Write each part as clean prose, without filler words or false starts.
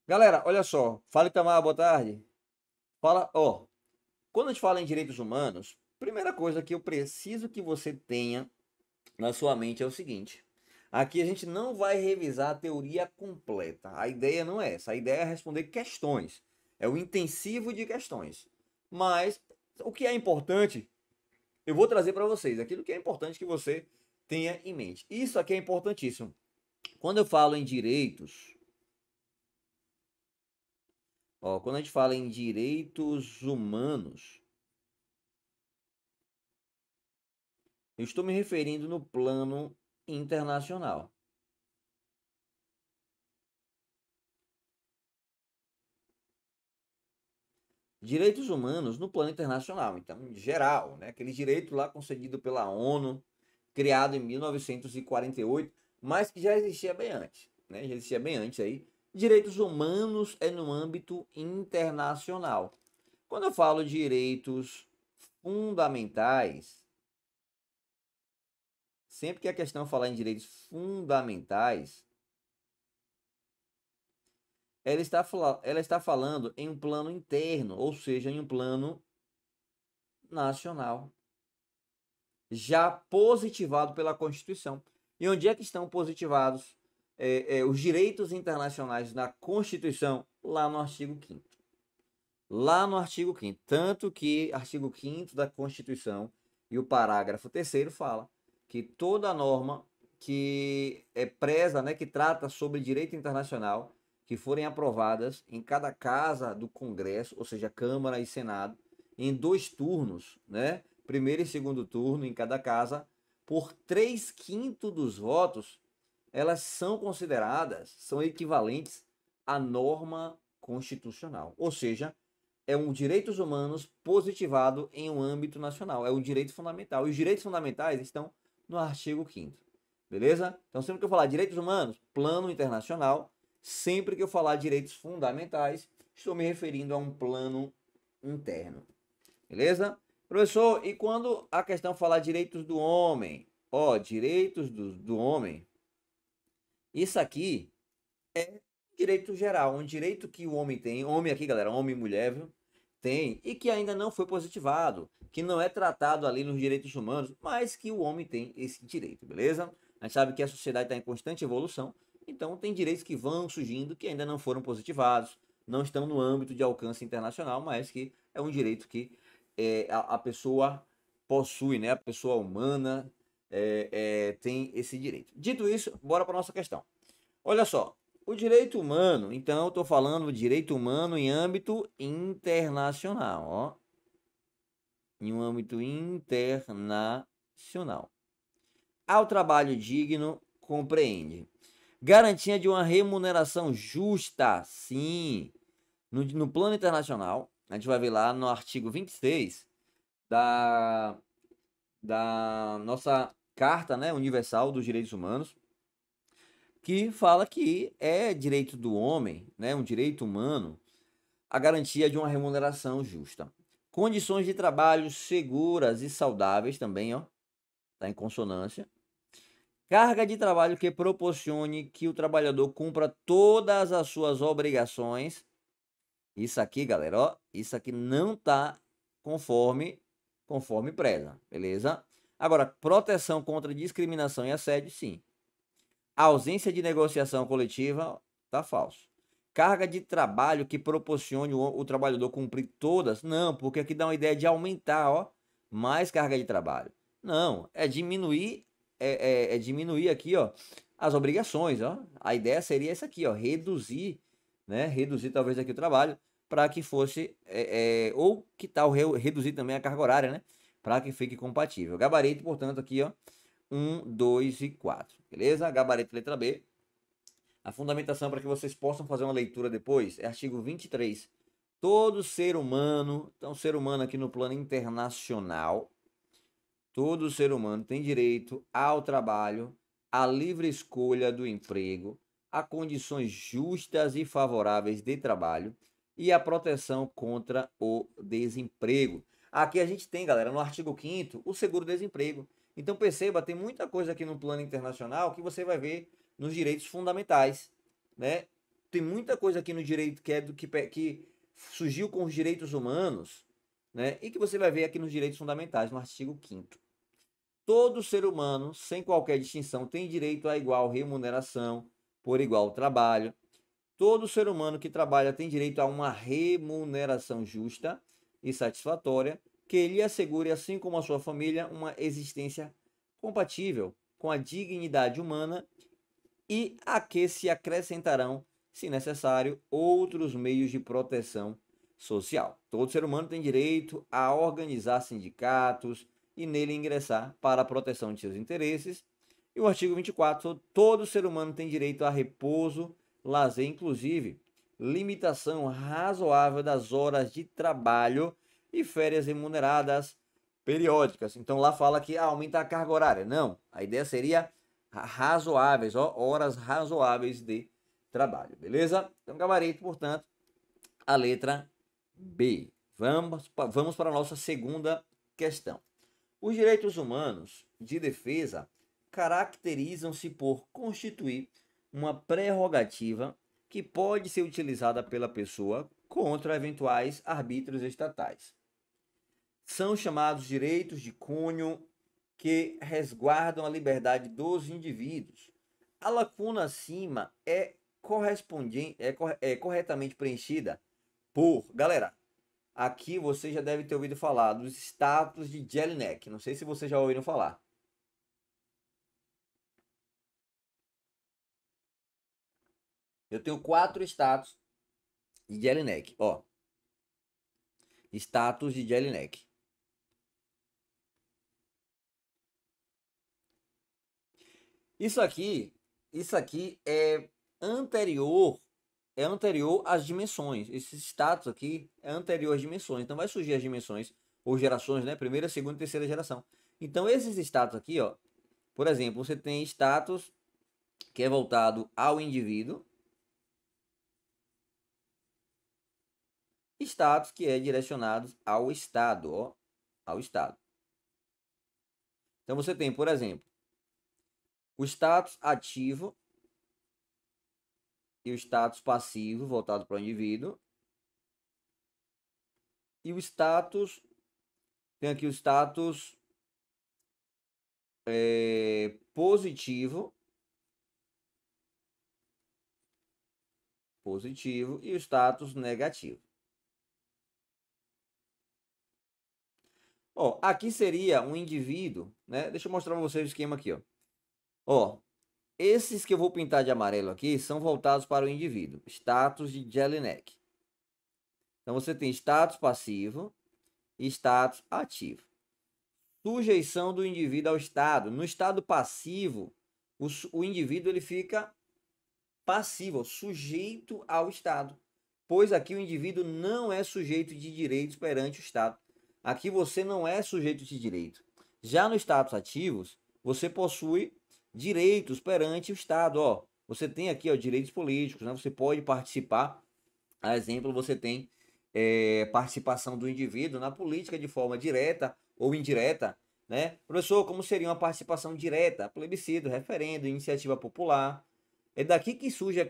Galera, olha só. Fala, Itamar, boa tarde. Fala, ó. Quando a gente fala em direitos humanos, primeira coisa que eu preciso que você tenha na sua mente é o seguinte: aqui a gente não vai revisar a teoria completa. A ideia não é essa. A ideia é responder questões. É o intensivo de questões. Mas o que é importante, eu vou trazer para vocês aquilo que é importante que você tenha em mente. Isso aqui é importantíssimo. Quando eu falo em direitos, ó, quando a gente fala em direitos humanos, eu estou me referindo no plano internacional. Direitos humanos no plano internacional, então, em geral, né? Aquele direito lá concedido pela ONU, criado em 1948, mas que já existia bem antes, né? Já existia bem antes aí. Direitos humanos é no âmbito internacional. Quando eu falo direitos fundamentais, sempre que a questão falar em direitos fundamentais, ela está falando em um plano interno, ou seja, em um plano nacional, já positivado pela Constituição. E onde é que estão positivados os direitos internacionais na Constituição? Lá no artigo 5º. Lá no artigo 5º. Tanto que artigo 5º da Constituição e o parágrafo 3º fala que toda norma que preza, né, que trata sobre direito internacional, que forem aprovadas em cada casa do Congresso, ou seja, Câmara e Senado, em 2 turnos, né, primeiro e segundo turno em cada casa, por 3/5 dos votos, elas são consideradas, são equivalentes à norma constitucional. Ou seja, é um direitos humanos positivado em um âmbito nacional, é um direito fundamental. E os direitos fundamentais estão no artigo 5º. Beleza? Então, sempre que eu falar direitos humanos, plano internacional, sempre que eu falar direitos fundamentais, estou me referindo a um plano interno. Beleza? Professor, e quando a questão falar direitos do homem? Ó, direitos do homem, isso aqui é direito geral, um direito que o homem tem, homem aqui, galera, homem e mulher, viu? Tem, e que ainda não foi positivado, que não é tratado ali nos direitos humanos, mas que o homem tem esse direito, beleza? A gente sabe que a sociedade está em constante evolução, então tem direitos que vão surgindo que ainda não foram positivados, não estão no âmbito de alcance internacional, mas que é um direito que a pessoa possui, né? A pessoa humana tem esse direito. Dito isso, bora para nossa questão. Olha só, o direito humano, então eu estou falando de direito humano em âmbito internacional, ó, em um âmbito internacional. Ao trabalho digno compreende garantia de uma remuneração justa, sim, no plano internacional. A gente vai ver lá no artigo 26 da, da nossa Carta, né, Universal dos Direitos Humanos, que fala que é direito do homem, né, um direito humano, a garantia de uma remuneração justa. Condições de trabalho seguras e saudáveis também, ó, tá em consonância. Carga de trabalho que proporcione que o trabalhador cumpra todas as suas obrigações. Isso aqui, galera, ó, isso aqui não tá conforme preza, beleza? Agora, proteção contra discriminação e assédio, sim. A ausência de negociação coletiva, tá falso. Carga de trabalho que proporcione o trabalhador cumprir todas, não, porque aqui dá uma ideia de aumentar, ó, mais carga de trabalho. Não, é diminuir, é diminuir aqui, ó, as obrigações, ó. A ideia seria essa aqui, ó, reduzir, né, reduzir talvez aqui o trabalho para que fosse, ou que tal reduzir também a carga horária, né, para que fique compatível. Gabarito, portanto, aqui, ó, 1, 2 e 4. Beleza? Gabarito letra B. A fundamentação para que vocês possam fazer uma leitura depois é artigo 23. Todo ser humano, então ser humano aqui no plano internacional, todo ser humano tem direito ao trabalho, à livre escolha do emprego, a condições justas e favoráveis de trabalho e a proteção contra o desemprego. Aqui a gente tem, galera, no artigo 5º, o seguro-desemprego. Então perceba, tem muita coisa aqui no plano internacional que você vai ver nos direitos fundamentais, né? tem muita coisa aqui no direito que é do que surgiu com os direitos humanos, né? E que você vai ver aqui nos direitos fundamentais, no artigo 5º. Todo ser humano, sem qualquer distinção, tem direito à igual remuneração por igual trabalho. Todo ser humano que trabalha tem direito a uma remuneração justa e satisfatória que lhe assegure, assim como a sua família, uma existência compatível com a dignidade humana e a que se acrescentarão, se necessário, outros meios de proteção social. Todo ser humano tem direito a organizar sindicatos e nele ingressar para a proteção de seus interesses. E o artigo 24, todo ser humano tem direito a repouso, lazer, inclusive limitação razoável das horas de trabalho e férias remuneradas periódicas. Então lá fala que aumenta a carga horária. Não, a ideia seria razoáveis, horas razoáveis de trabalho, beleza? Então gabarito, portanto, a letra B. Vamos para a nossa segunda questão. Os direitos humanos de defesa caracterizam-se por constituir uma prerrogativa que pode ser utilizada pela pessoa contra eventuais arbítrios estatais. São chamados direitos de cunho que resguardam a liberdade dos indivíduos. A lacuna acima é corretamente preenchida por... Galera, aqui você já deve ter ouvido falar dos status de Jelinek. Não sei se vocês já ouviram falar. Eu tenho 4 status de Jelinek. Ó, status de Jelinek. Isso aqui é anterior às dimensões. Esse status aqui é anterior às dimensões. Então vai surgir as dimensões ou gerações, né? Primeira, segunda e terceira geração. Então esses status aqui, ó, por exemplo, você tem status que é voltado ao indivíduo, status que é direcionado ao Estado, ó, ao Estado. Então você tem, por exemplo, o status ativo e o status passivo voltado para o indivíduo. E o status, tem aqui o status positivo e o status negativo. Ó, aqui seria um indivíduo, né? Deixa eu mostrar para vocês o esquema aqui, ó. Ó, esses que eu vou pintar de amarelo aqui são voltados para o indivíduo. Status de Jelinek. Então você tem status passivo e status ativo. Sujeição do indivíduo ao Estado. No estado passivo, o indivíduo ele fica passivo, sujeito ao Estado. Pois aqui o indivíduo não é sujeito de direitos perante o Estado. Aqui você não é sujeito de direito. Já no status ativos, você possui direitos perante o Estado. Ó, você tem aqui, ó, direitos políticos, né? Você pode participar. A exemplo, você tem participação do indivíduo na política de forma direta ou indireta, né? Professor, como seria uma participação direta? Plebiscito, referendo, iniciativa popular. É daqui que surge a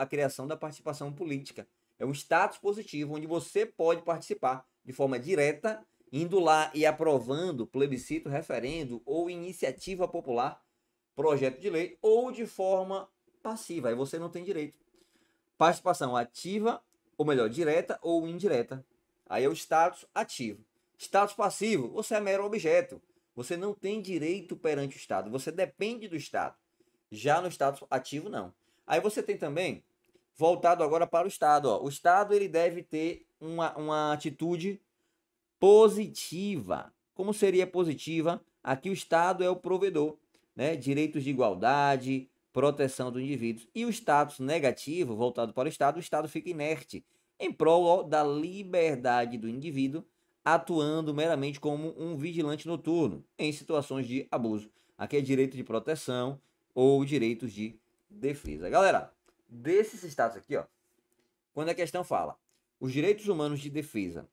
criação da participação política. É um status positivo, onde você pode participar de forma direta, indo lá e aprovando plebiscito, referendo ou iniciativa popular, projeto de lei, ou de forma passiva. Aí você não tem direito. Participação ativa, ou melhor, direta ou indireta. Aí é o status ativo. Status passivo, você é mero objeto. Você não tem direito perante o Estado. Você depende do Estado. Já no status ativo, não. Aí você tem também, voltado agora para o Estado. Ó. O Estado ele deve ter uma atitude positiva. Como seria positiva? Aqui o Estado é o provedor, né? Direitos de igualdade, proteção do indivíduo. E o status negativo, voltado para o Estado fica inerte, em prol da liberdade do indivíduo, atuando meramente como um vigilante noturno, em situações de abuso. Aqui é direito de proteção ou direitos de defesa. Galera, desses status aqui, ó, quando a questão fala, os direitos humanos de defesa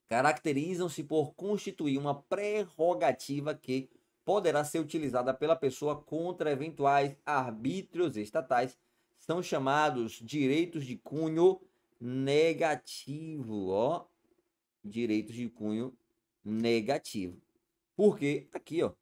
caracterizam-se por constituir uma prerrogativa que poderá ser utilizada pela pessoa contra eventuais arbítrios estatais, são chamados direitos de cunho negativo, ó. Direitos de cunho negativo. Porque aqui, ó,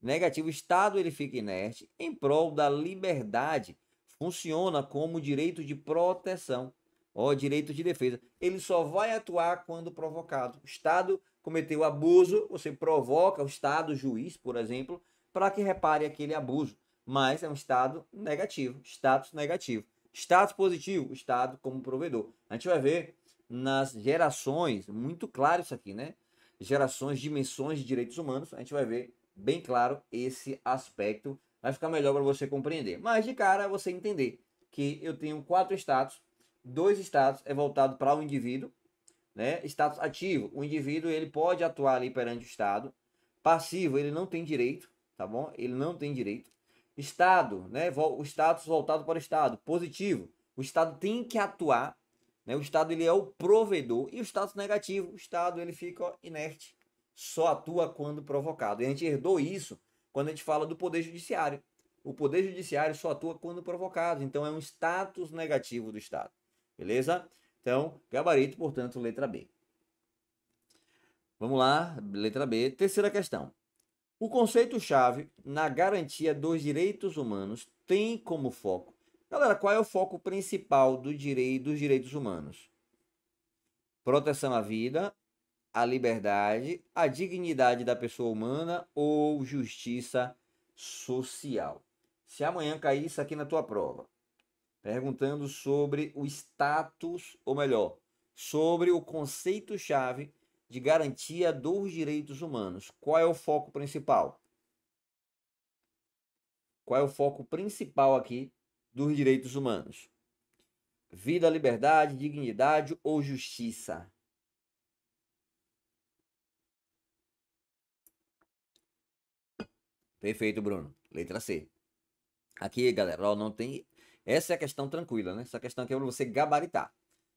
negativo, o Estado ele fica inerte em prol da liberdade, funciona como direito de proteção, ó, direito de defesa. Ele só vai atuar quando provocado. O Estado cometeu abuso, você provoca o Estado, o juiz, por exemplo, para que repare aquele abuso. Mas é um Estado negativo, status negativo. Status positivo, o Estado como provedor. A gente vai ver nas gerações, muito claro isso aqui, né? Gerações, dimensões de direitos humanos, a gente vai ver bem claro esse aspecto. Vai ficar melhor para você compreender. Mas de cara, você entender que eu tenho 4 status, 2 status é voltado para o indivíduo, né? Status ativo, o indivíduo ele pode atuar ali perante o Estado. Passivo, ele não tem direito, tá bom? Ele não tem direito. Estado, né? O status voltado para o Estado. Positivo, o Estado tem que atuar, né? O Estado ele é o provedor. E o status negativo, o Estado ele fica inerte, só atua quando provocado. E a gente herdou isso quando a gente fala do Poder Judiciário. O Poder Judiciário só atua quando provocado. Então é um status negativo do Estado. Beleza? Então, gabarito, portanto, letra B. Vamos lá, letra B. Terceira questão. O conceito-chave na garantia dos direitos humanos tem como foco. Galera, qual é o foco principal dos direitos humanos? Proteção à vida, à liberdade, à dignidade da pessoa humana ou justiça social. Se amanhã cair isso aqui na tua prova, perguntando sobre o status, ou melhor, sobre o conceito-chave de garantia dos direitos humanos. Qual é o foco principal? Qual é o foco principal aqui dos direitos humanos? Vida, liberdade, dignidade ou justiça? Perfeito, Bruno. Letra C. Aqui, galera, ó, não tem... Essa é a questão tranquila, né? Essa questão aqui é para você gabaritar.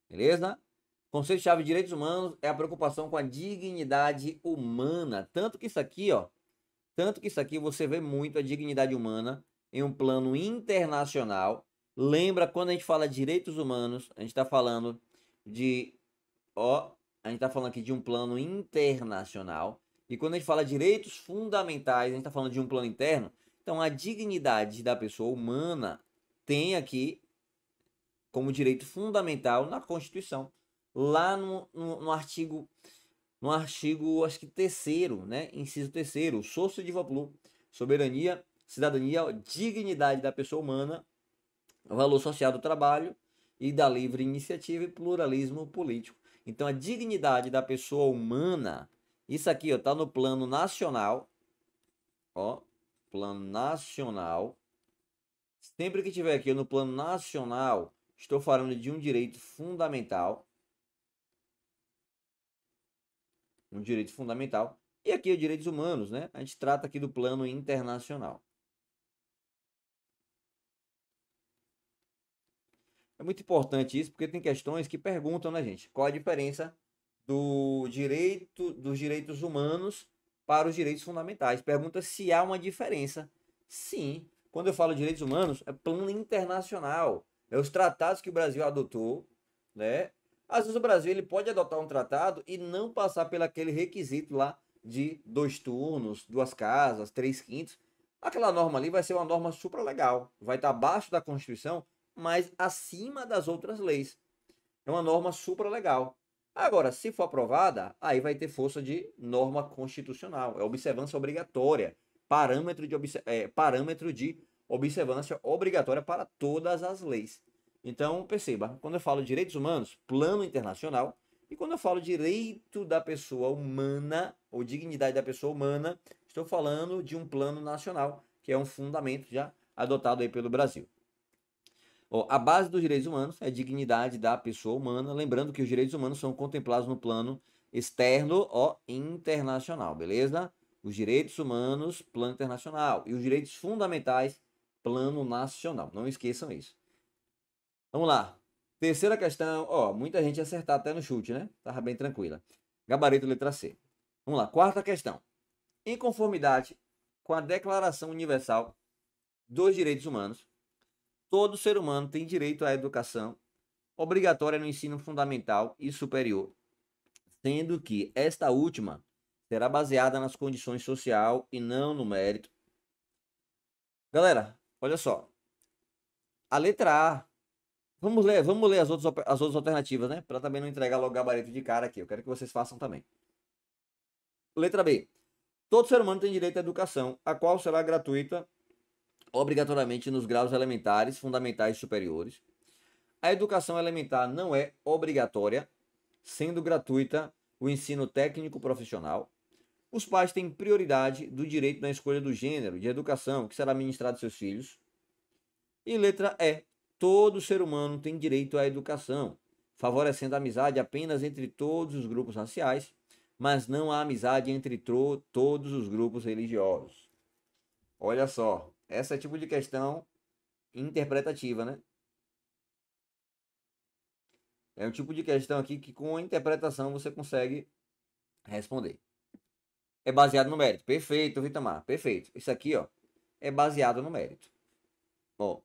Beleza? Conceito-chave de direitos humanos é a preocupação com a dignidade humana. Tanto que isso aqui, ó, você vê muito a dignidade humana em um plano internacional. Lembra, quando a gente fala de direitos humanos, a gente está falando de, ó, a gente está falando aqui de um plano internacional. E quando a gente fala de direitos fundamentais, a gente está falando de um plano interno. Então, a dignidade da pessoa humana tem aqui como direito fundamental na Constituição. Lá no artigo, acho que terceiro, né? Inciso terceiro, source de vapor, soberania, cidadania, dignidade da pessoa humana, valor social do trabalho e da livre iniciativa e pluralismo político. Então, a dignidade da pessoa humana, isso aqui, ó, tá no plano nacional, ó, plano nacional. Sempre que tiver aqui no plano nacional, estou falando de um direito fundamental. Um direito fundamental. E aqui os direitos humanos, né? A gente trata aqui do plano internacional. É muito importante isso, porque tem questões que perguntam, né, gente? Qual a diferença dos direitos humanos para os direitos fundamentais? Pergunta se há uma diferença. Sim. Quando eu falo de direitos humanos, é plano internacional. É os tratados que o Brasil adotou, né? Às vezes o Brasil ele pode adotar um tratado e não passar pelo aquele requisito lá de 2 turnos, 2 casas, 3/5. Aquela norma ali vai ser uma norma super legal. Vai estar abaixo da Constituição, mas acima das outras leis. É uma norma super legal. Agora, se for aprovada, aí vai ter força de norma constitucional. É observância obrigatória. Parâmetro de observância obrigatória para todas as leis. Então, perceba, quando eu falo de direitos humanos, plano internacional, e quando eu falo direito da pessoa humana, ou dignidade da pessoa humana, estou falando de um plano nacional, que é um fundamento já adotado aí pelo Brasil. Ó, a base dos direitos humanos é a dignidade da pessoa humana, lembrando que os direitos humanos são contemplados no plano externo, ó, internacional, beleza? Os direitos humanos, plano internacional, e os direitos fundamentais, plano nacional. Não esqueçam isso. Vamos lá. Terceira questão, ó, muita gente acertar até no chute, né? Tava bem tranquila. Gabarito letra C. Vamos lá. Quarta questão. Em conformidade com a Declaração Universal dos Direitos Humanos, Todo ser humano tem direito à educação obrigatória no ensino fundamental e superior, sendo que esta última será baseada nas condições social e não no mérito. Galera, olha só. A letra A. Vamos ler as outras alternativas, né? Para também não entregar logo gabarito de cara aqui. Eu quero que vocês façam também. Letra B. Todo ser humano tem direito à educação, a qual será gratuita obrigatoriamente nos graus elementares, fundamentais e superiores. A educação elementar não é obrigatória, sendo gratuita o ensino técnico profissional. Os pais têm prioridade do direito na escolha do gênero de educação que será ministrado aos seus filhos. E letra E. Todo ser humano tem direito à educação, favorecendo a amizade apenas entre todos os grupos raciais, mas não a amizade entre todos os grupos religiosos. Olha só, esse é tipo de questão interpretativa, né? É um tipo de questão aqui que com a interpretação você consegue responder. É baseado no mérito. Perfeito, Vitamar. Perfeito. Isso aqui, ó, é baseado no mérito. Ó,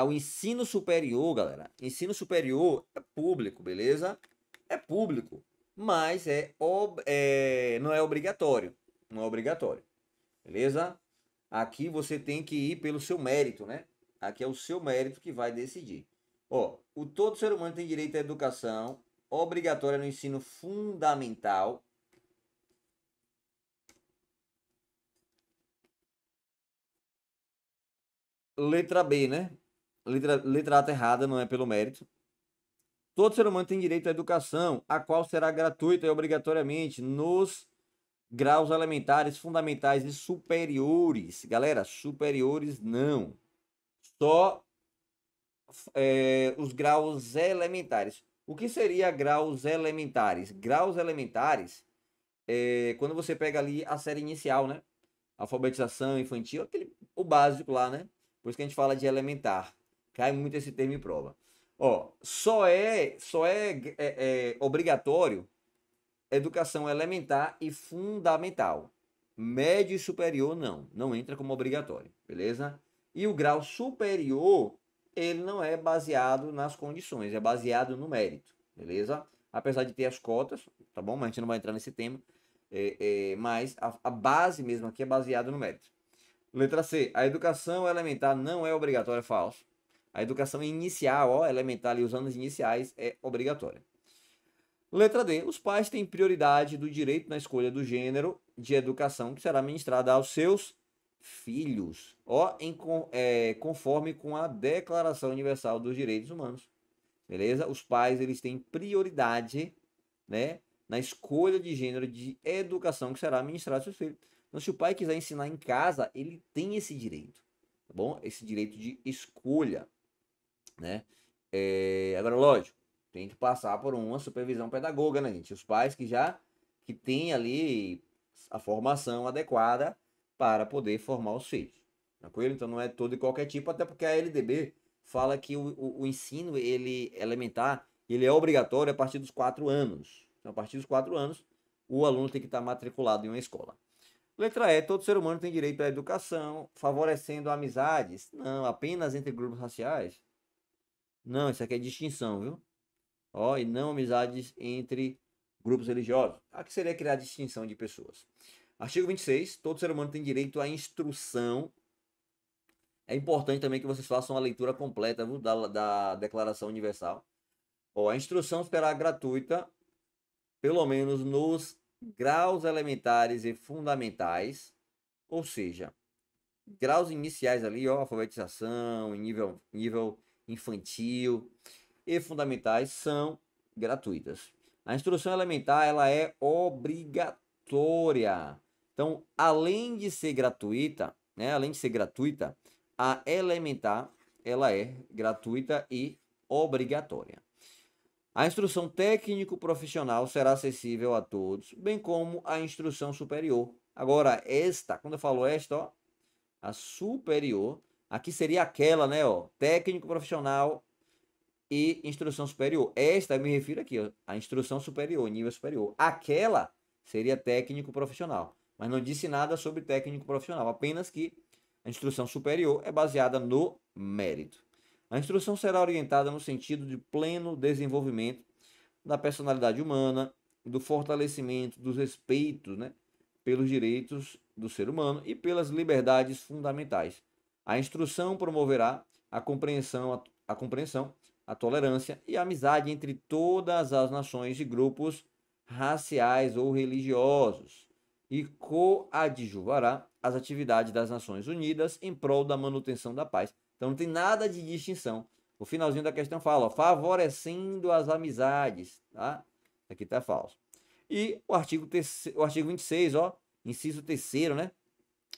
o ensino superior, galera. Ensino superior é público, beleza? É público. Mas não é obrigatório. Não é obrigatório. Beleza? Aqui você tem que ir pelo seu mérito, né? Aqui é o seu mérito que vai decidir. Ó, todo ser humano tem direito à educação obrigatória no ensino fundamental. Letra B, né? Letra A tá errada, não é pelo mérito. Todo ser humano tem direito à educação, a qual será gratuita e obrigatoriamente nos graus elementares, fundamentais e superiores. Galera, superiores não. Só os graus elementares. O que seria graus elementares? Graus elementares quando você pega ali a série inicial, né? Alfabetização infantil, o básico lá, né? Por isso que a gente fala de elementar. Cai muito esse termo em prova. Ó, só é obrigatório educação elementar e fundamental. Médio e superior não entra como obrigatório, beleza? E o grau superior, ele não é baseado nas condições, é baseado no mérito, beleza? Apesar de ter as cotas, tá bom? Mas a gente não vai entrar nesse tema. Mas a base mesmo aqui é baseada no mérito. Letra C. A educação elementar não é obrigatória, é falso. A educação inicial, ó, elementar ali, os anos iniciais, é obrigatória. Letra D. Os pais têm prioridade do direito na escolha do gênero de educação que será ministrada aos seus filhos, ó, conforme com a Declaração Universal dos Direitos Humanos. Beleza? Os pais, eles têm prioridade, né, na escolha de gênero de educação que será ministrada aos seus filhos. Então, se o pai quiser ensinar em casa, ele tem esse direito, tá bom? Esse direito de escolha, né? Agora, lógico, tem que passar por uma supervisão pedagoga, né, gente? Os pais que têm ali a formação adequada para poder formar os filhos. Tranquilo? Então não é todo e qualquer tipo, até porque a LDB fala que o ensino ele elementar ele é obrigatório a partir dos 4 anos. Então, a partir dos 4 anos, o aluno tem que estar matriculado em uma escola. Letra E, todo ser humano tem direito à educação, favorecendo amizades? Não, apenas entre grupos raciais? Não, isso aqui é distinção, viu? Ó, e não amizades entre grupos religiosos. Aqui seria criar distinção de pessoas. Artigo 26. Todo ser humano tem direito à instrução. É importante também que vocês façam a leitura completa, viu, da Declaração Universal. Ó, a instrução será gratuita, pelo menos nos graus elementares e fundamentais, ou seja, graus iniciais ali, ó, alfabetização, nível infantil e fundamentais são gratuitas. A instrução elementar ela é obrigatória. Então, além de ser gratuita, né, a elementar ela é gratuita e obrigatória. A instrução técnico-profissional será acessível a todos, bem como a instrução superior. Agora, quando eu falo esta, ó, a superior, aqui seria aquela, né, ó, técnico-profissional e instrução superior. Esta eu me refiro aqui, ó, a instrução superior, nível superior. Aquela seria técnico-profissional, mas não disse nada sobre técnico-profissional, apenas que A instrução superior é baseada no mérito. A instrução será orientada no sentido de pleno desenvolvimento da personalidade humana, do fortalecimento dos respeitos, né, pelos direitos do ser humano e pelas liberdades fundamentais. A instrução promoverá a compreensão, a tolerância e a amizade entre todas as nações e grupos raciais ou religiosos e coadjuvará as atividades das Nações Unidas em prol da manutenção da paz. Então não tem nada de distinção. O finalzinho da questão fala, ó, favorecendo as amizades, tá? Aqui tá falso. E o artigo 26, ó, inciso 3º, né?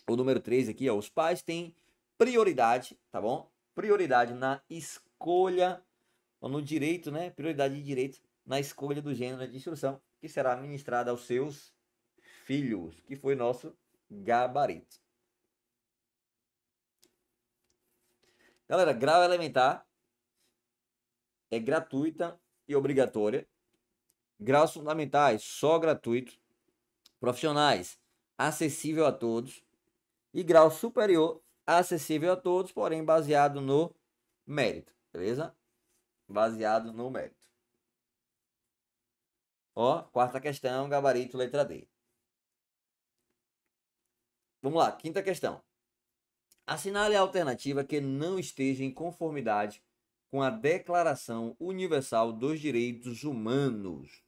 O número 3 aqui, ó, os pais têm prioridade, tá bom? Prioridade na escolha, ou no direito, né? Prioridade de direito na escolha do gênero de instrução que será ministrada aos seus filhos, que foi nosso gabarito. Galera, grau elementar é gratuita e obrigatória. Graus fundamentais, só gratuito. Profissionais, acessível a todos. E grau superior, acessível a todos, porém baseado no mérito, beleza? Baseado no mérito. Ó, quarta questão, gabarito, letra D. Vamos lá, quinta questão. Assinale a alternativa que não esteja em conformidade com a Declaração Universal dos Direitos Humanos.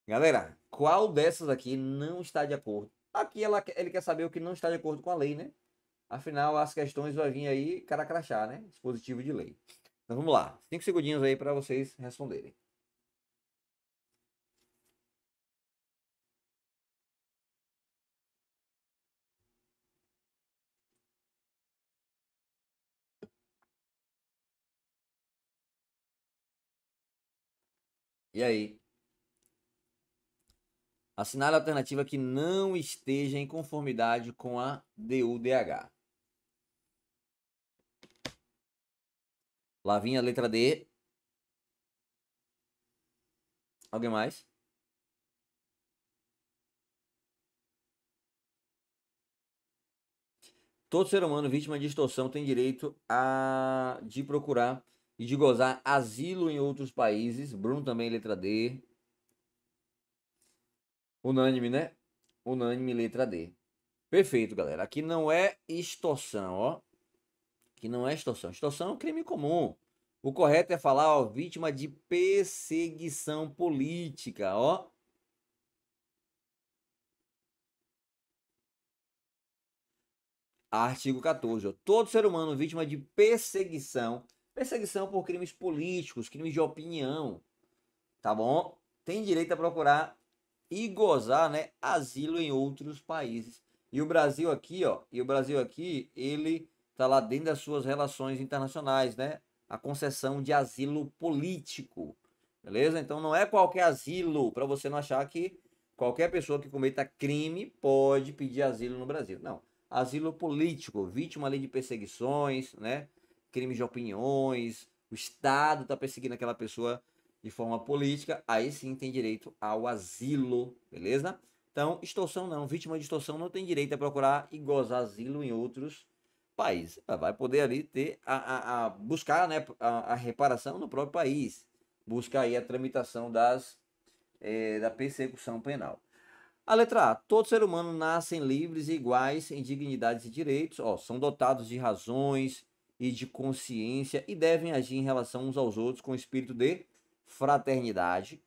Galera, qual dessas aqui não está de acordo? Aqui ele quer saber o que não está de acordo com a lei, né? Afinal, as questões vai vir aí cara crachá, né? Dispositivo de lei. Então vamos lá. 5 segundinhos aí para vocês responderem. E aí? Assinale a alternativa que não esteja em conformidade com a DUDH. Lá vinha a letra D. Alguém mais? Todo ser humano vítima de extorsão tem direito de procurar e de gozar asilo em outros países. Bruno também, letra D. Unânime, né? Unânime, letra D. Perfeito, galera. Aqui não é extorsão, ó. Aqui não é extorsão. Extorsão é um crime comum. O correto é falar, ó, vítima de perseguição política, ó. Artigo 14. Ó. Todo ser humano vítima de perseguição, perseguição por crimes políticos, crimes de opinião, tá bom? Tem direito a procurar e gozar, né, asilo em outros países. E o Brasil aqui, ó, ele tá lá dentro das suas relações internacionais, né? A concessão de asilo político, beleza? Então não é qualquer asilo, para você não achar que qualquer pessoa que cometa crime pode pedir asilo no Brasil. Não. Asilo político, vítima ali de perseguições, né? Crimes de opiniões, o Estado está perseguindo aquela pessoa de forma política, aí sim tem direito ao asilo, beleza? Então, extorsão não, vítima de extorsão não tem direito a procurar e gozar asilo em outros países. Ela vai poder ali ter buscar, né, a reparação no próprio país, buscar aí a tramitação da persecução penal. A letra A. Todo ser humano nascem livres e iguais em dignidades e direitos, ó, são dotados de razões e de consciência e devem agir em relação uns aos outros com espírito de fraternidade.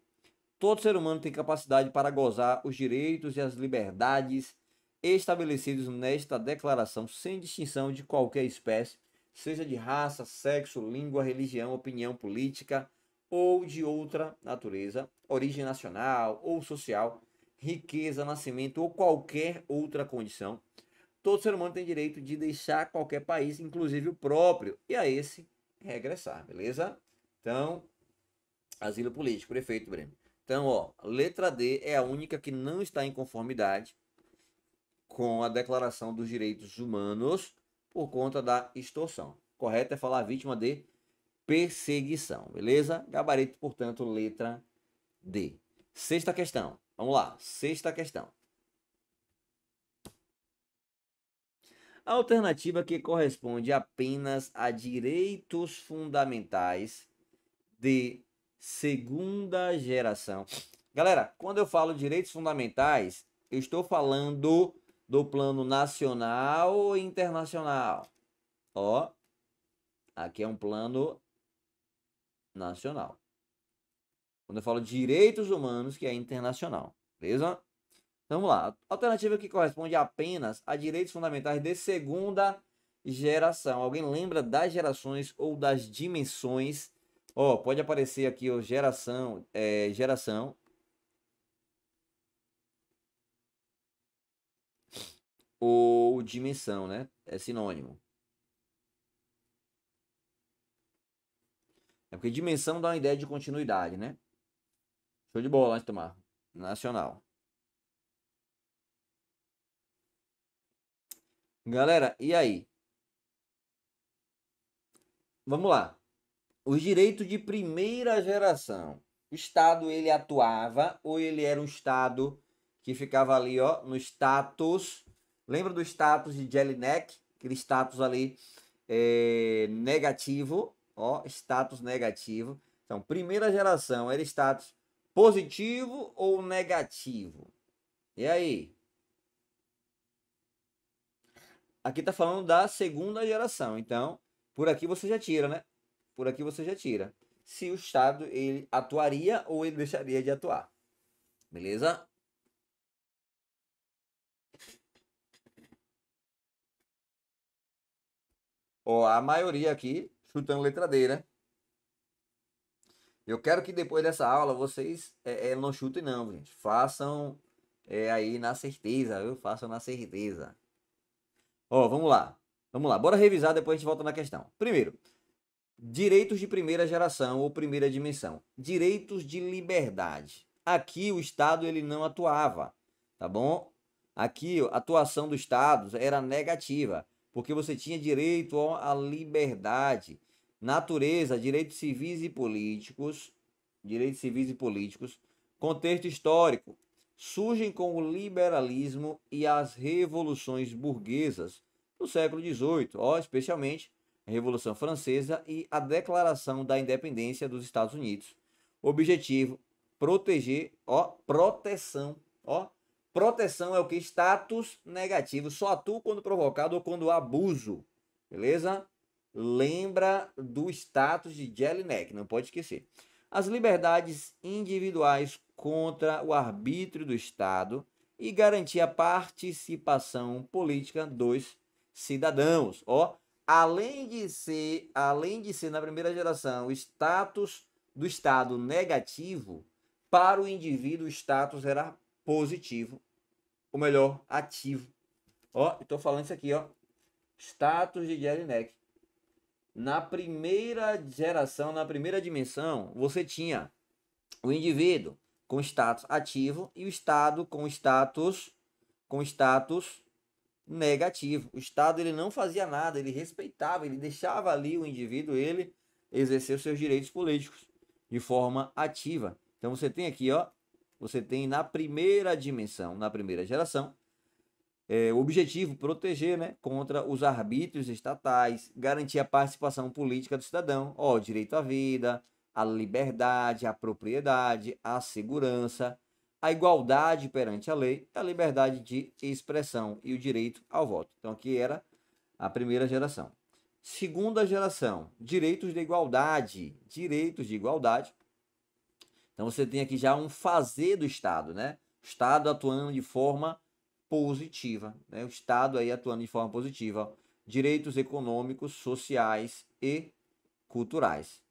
Todo ser humano tem capacidade para gozar os direitos e as liberdades estabelecidos nesta declaração, sem distinção de qualquer espécie, seja de raça, sexo, língua, religião, opinião política ou de outra natureza, origem nacional ou social, riqueza, nascimento ou qualquer outra condição. Todo ser humano tem direito de deixar qualquer país, inclusive o próprio, e a esse regressar, beleza? Então, asilo político, prefeito, Breno. Então, ó, letra D é a única que não está em conformidade com a Declaração dos Direitos Humanos por conta da extorsão. Correto é falar vítima de perseguição, beleza? Gabarito, portanto, letra D. Sexta questão. Vamos lá, sexta questão. A alternativa que corresponde apenas a direitos fundamentais de segunda geração. Galera, quando eu falo direitos fundamentais, eu estou falando do plano nacional ou internacional. Ó, aqui é um plano nacional. Quando eu falo direitos humanos, que é internacional. Beleza? Então, vamos lá. A alternativa que corresponde apenas a direitos fundamentais de segunda geração. Alguém lembra das gerações ou das dimensões? Ó, pode aparecer aqui, ó, geração, geração. Ou dimensão, né? É sinônimo. É porque dimensão dá uma ideia de continuidade, né? Show de bola, né, Tomar? Nacional. Galera, e aí? Vamos lá. Os direitos de primeira geração. O Estado, ele atuava ou ele era um Estado que ficava ali, ó, no status. Lembra do status de Jelinek? Aquele status ali negativo, ó, status negativo. Então, primeira geração era status positivo ou negativo? E aí? Aqui tá falando da segunda geração, então por aqui você já tira, né? Por aqui você já tira. Se o Estado ele atuaria ou ele deixaria de atuar. Beleza? Ó, a maioria aqui chutando letra D, né? Eu quero que depois dessa aula vocês não chutem não, gente. Façam aí na certeza, viu? Façam na certeza. Ó, vamos lá. Vamos lá. Bora revisar, depois a gente volta na questão. Primeiro, direitos de primeira geração ou primeira dimensão. Direitos de liberdade. Aqui o Estado ele não atuava, tá bom? Aqui a atuação do Estado era negativa, porque você tinha direito à liberdade, natureza, direitos civis e políticos, contexto histórico, surgem com o liberalismo e as revoluções burguesas do século XVIII, especialmente a Revolução Francesa e a Declaração da Independência dos Estados Unidos. Objetivo: proteger, proteção, proteção é o que? Status negativo, só atua quando provocado ou quando abuso, beleza? Lembra do status de Jelinek, não pode esquecer. As liberdades individuais contra o arbítrio do Estado e garantir a participação política dos cidadãos, além de ser na primeira geração o status do Estado negativo, para o indivíduo o status era positivo, ou melhor, ativo. Estou falando isso aqui, status de Jelinek. Na primeira geração, na primeira dimensão, você tinha o indivíduo com status ativo e o Estado com status negativo. O Estado ele não fazia nada, ele respeitava, ele deixava ali o indivíduo ele exercer os seus direitos políticos de forma ativa. Então você tem aqui, você tem na primeira dimensão, na primeira geração, o objetivo proteger, né, contra os arbítrios estatais, garantir a participação política do cidadão, direito à vida, à liberdade, à propriedade, à segurança, a igualdade perante a lei, a liberdade de expressão e o direito ao voto. Então aqui era a primeira geração. Segunda geração, direitos de igualdade. Então você tem aqui já um fazer do Estado, né? O Estado atuando de forma positiva, né? O Estado aí atuando de forma positiva. Direitos econômicos, sociais e culturais.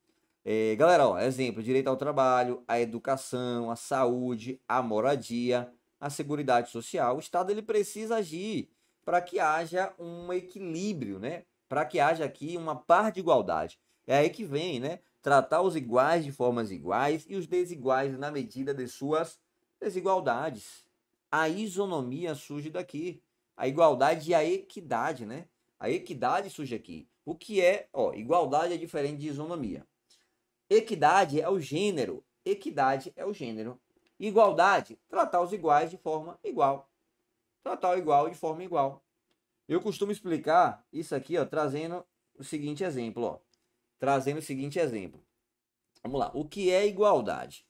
Galera, exemplo, direito ao trabalho, à educação, à saúde, à moradia, à seguridade social. O Estado ele precisa agir para que haja um equilíbrio, né? Para que haja aqui uma par de igualdade. É aí que vem, né? Tratar os iguais de formas iguais e os desiguais na medida de suas desigualdades. A isonomia surge daqui. A igualdade e a equidade, né? A equidade surge aqui. O que é, igualdade é diferente de isonomia. Equidade é o gênero. Igualdade, tratar os iguais de forma igual. Tratar o igual de forma igual. Eu costumo explicar isso aqui, ó, trazendo o seguinte exemplo, ó. Trazendo o seguinte exemplo. Vamos lá. O que é igualdade?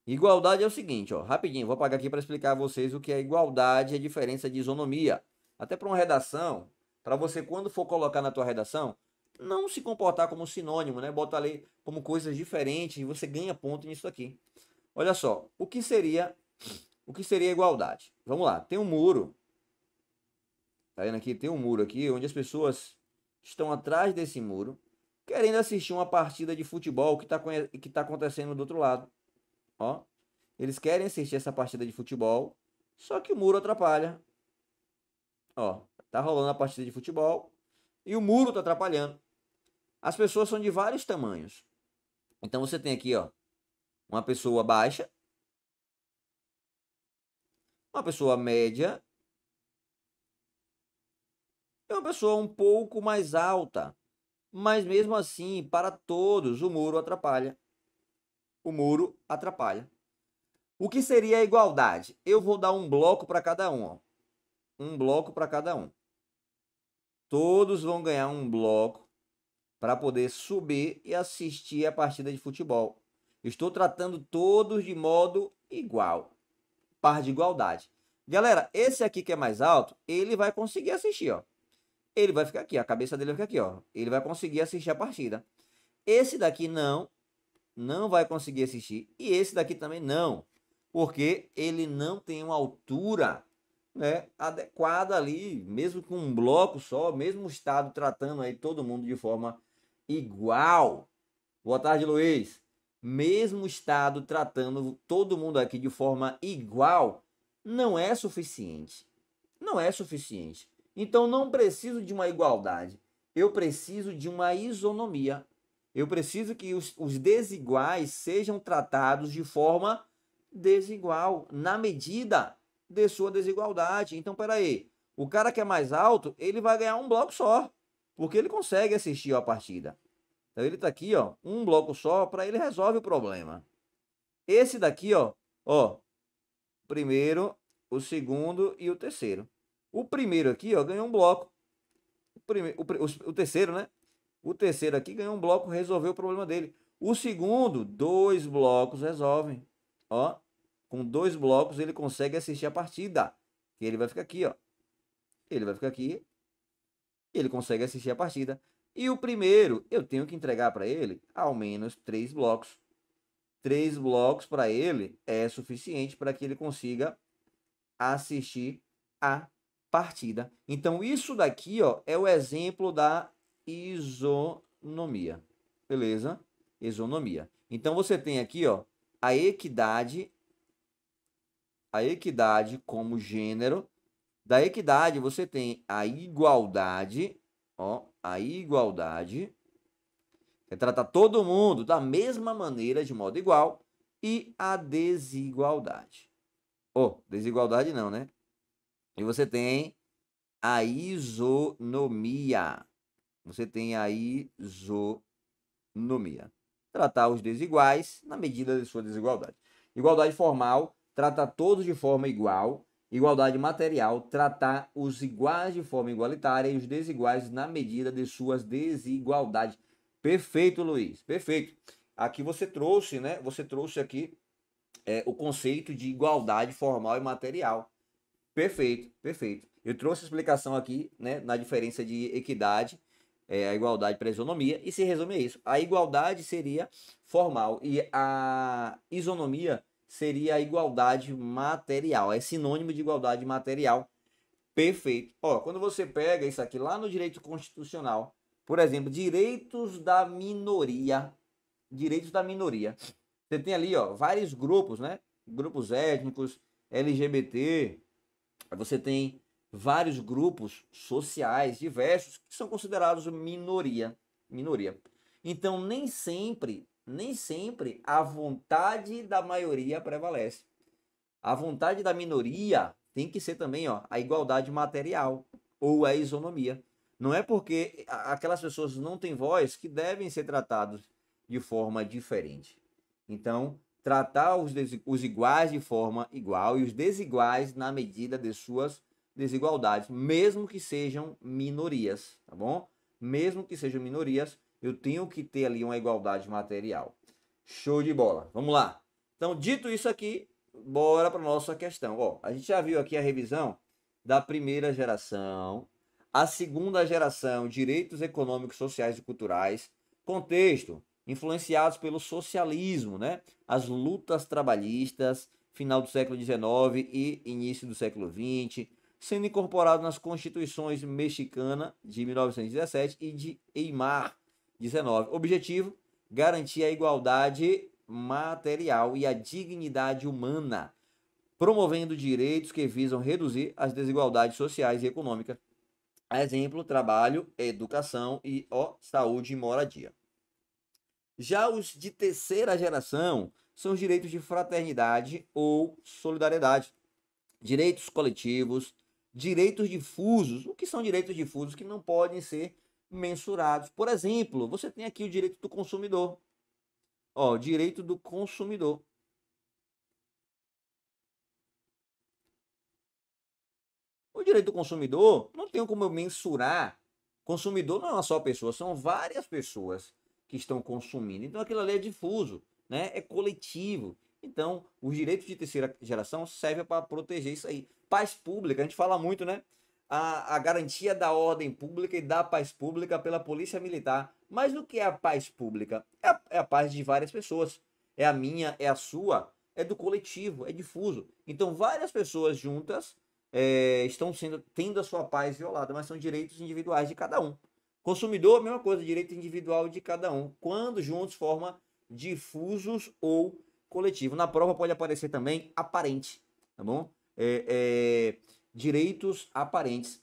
Igualdade é o seguinte, ó, rapidinho, vou apagar aqui para explicar a vocês o que é igualdade e a diferença de isonomia. Até para uma redação, para você quando for colocar na tua redação, não se comportar como sinônimo, né? Bota ali como coisas diferentes e você ganha ponto nisso aqui. Olha só, o que seria igualdade? Vamos lá, tem um muro. Tá vendo aqui? Tem um muro aqui onde as pessoas estão atrás desse muro, querendo assistir uma partida de futebol que tá acontecendo do outro lado. Ó, eles querem assistir essa partida de futebol, só que o muro atrapalha. Ó, tá rolando a partida de futebol e o muro tá atrapalhando. As pessoas são de vários tamanhos. Então você tem aqui, ó, uma pessoa baixa, uma pessoa média e uma pessoa um pouco mais alta. Mas mesmo assim, para todos, o muro atrapalha. O muro atrapalha. O que seria a igualdade? Eu vou dar um bloco para cada um, ó. Um bloco para cada um. Todos vão ganhar um bloco para poder subir e assistir a partida de futebol. Estou tratando todos de modo igual. Par de igualdade. Galera, esse aqui que é mais alto, ele vai conseguir assistir, ó. Ele vai ficar aqui, a cabeça dele vai ficar aqui, ó. Ele vai conseguir assistir a partida. Esse daqui não vai conseguir assistir. E esse daqui também não, porque ele não tem uma altura, né, adequada ali, mesmo com um bloco só, mesmo o Estado tratando aí todo mundo de forma igual. Boa tarde, Luiz. Mesmo o Estado tratando todo mundo aqui de forma igual, não é suficiente. Não é suficiente. Então não preciso de uma igualdade. Eu preciso de uma isonomia. Eu preciso que os desiguais sejam tratados de forma desigual, na medida de sua desigualdade. Então, peraí, o cara que é mais alto, ele vai ganhar um bloco só, porque ele consegue assistir a partida. Então, ele tá aqui, ó, um bloco só, para ele resolve o problema. Esse daqui, ó, o primeiro, o segundo e o terceiro. O primeiro aqui, ó, ganhou um bloco. O terceiro, né? O terceiro aqui ganhou um bloco, resolveu o problema dele. O segundo, 2 blocos resolvem. Ó, com 2 blocos ele consegue assistir a partida. E ele vai ficar aqui, ó. Ele vai ficar aqui. Ele consegue assistir a partida. E o primeiro, eu tenho que entregar para ele ao menos 3 blocos. 3 blocos para ele é suficiente para que ele consiga assistir a partida. Então, isso daqui, ó, é o exemplo da isonomia. Beleza? Isonomia. Então, você tem aqui, ó, a equidade como gênero. Da equidade, você tem a igualdade, ó, a igualdade, é tratar todo mundo da mesma maneira, de modo igual, e a desigualdade. Oh, desigualdade não, né? E você tem a isonomia. Você tem a isonomia. Tratar os desiguais na medida de sua desigualdade. Igualdade formal, tratar todos de forma igual. Igualdade material, tratar os iguais de forma igualitária e os desiguais na medida de suas desigualdades. Perfeito, Luiz. Perfeito. Aqui você trouxe, né? Você trouxe aqui o conceito de igualdade formal e material. Perfeito, perfeito. Eu trouxe a explicação aqui, né, na diferença de equidade, a igualdade para a isonomia, e se resume a isso. A igualdade seria formal e a isonomia seria a igualdade material. É sinônimo de igualdade material. Perfeito. Ó, quando você pega isso aqui lá no direito constitucional, por exemplo, direitos da minoria. Direitos da minoria. Você tem ali, ó, vários grupos, né? Grupos étnicos, LGBT. Você tem vários grupos sociais diversos que são considerados minoria. Então, nem sempre a vontade da maioria prevalece. A vontade da minoria tem que ser também, ó, a igualdade material ou a isonomia. Não é porque aquelas pessoas não têm voz que devem ser tratados de forma diferente. Então, tratar os iguais de forma igual e os desiguais na medida de suas desigualdades, mesmo que sejam minorias, tá bom? Mesmo que sejam minorias, eu tenho que ter ali uma igualdade material. Show de bola. Vamos lá. Então, dito isso aqui, bora para nossa questão. Ó, a gente já viu aqui a revisão da primeira geração, a segunda geração, direitos econômicos, sociais e culturais, contexto, influenciados pelo socialismo, né? As lutas trabalhistas, final do século XIX e início do século XX, sendo incorporado nas constituições mexicana de 1917 e de Weimar 19. Objetivo: garantir a igualdade material e a dignidade humana, promovendo direitos que visam reduzir as desigualdades sociais e econômicas. Exemplo: trabalho, educação e saúde e moradia. Já os de terceira geração são os direitos de fraternidade ou solidariedade, direitos coletivos, direitos difusos. O que são direitos difusos? Que não podem ser mensurados. Por exemplo, você tem aqui o direito do consumidor. Ó, direito do consumidor. O direito do consumidor não tem como eu mensurar. Consumidor não é uma só pessoa, são várias pessoas que estão consumindo. Então aquilo ali é difuso, né? É coletivo. Então, os direitos de terceira geração servem para proteger isso aí. Paz pública, a gente fala muito, né? A garantia da ordem pública e da paz pública pela polícia militar. Mas o que é a paz pública? É a paz de várias pessoas. É a minha, é a sua, é do coletivo, é difuso. Então, várias pessoas juntas estão tendo a sua paz violada, mas são direitos individuais de cada um. Consumidor, mesma coisa, direito individual de cada um. Quando juntos forma difusos ou coletivo. Na prova pode aparecer também aparente, tá bom? Direitos aparentes.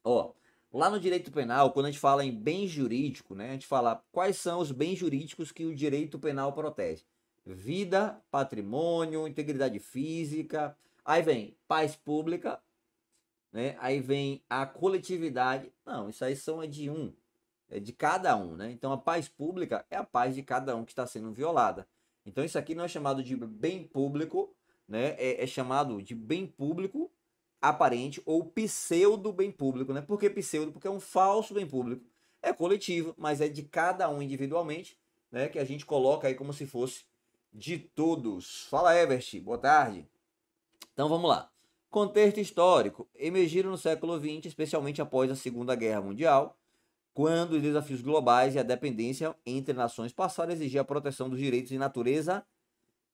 Ó, lá no direito penal, quando a gente fala em bem jurídico, né, a gente fala quais são os bens jurídicos que o direito penal protege. Vida, patrimônio, integridade física. Aí vem paz pública, né? Aí vem a coletividade. Não, isso aí são de um, é de cada um, né? Então a paz pública é a paz de cada um que está sendo violada. Então isso aqui não é chamado de bem público, né? É chamado de bem público aparente ou pseudo bem público, né? Por que pseudo? Porque é um falso bem público. É coletivo, mas é de cada um individualmente, né? Que a gente coloca aí como se fosse de todos. Fala, Ebert, boa tarde. Então vamos lá. Contexto histórico. Emergiram no século XX, especialmente após a Segunda Guerra Mundial, quando os desafios globais e a dependência entre nações passaram a exigir a proteção dos direitos de natureza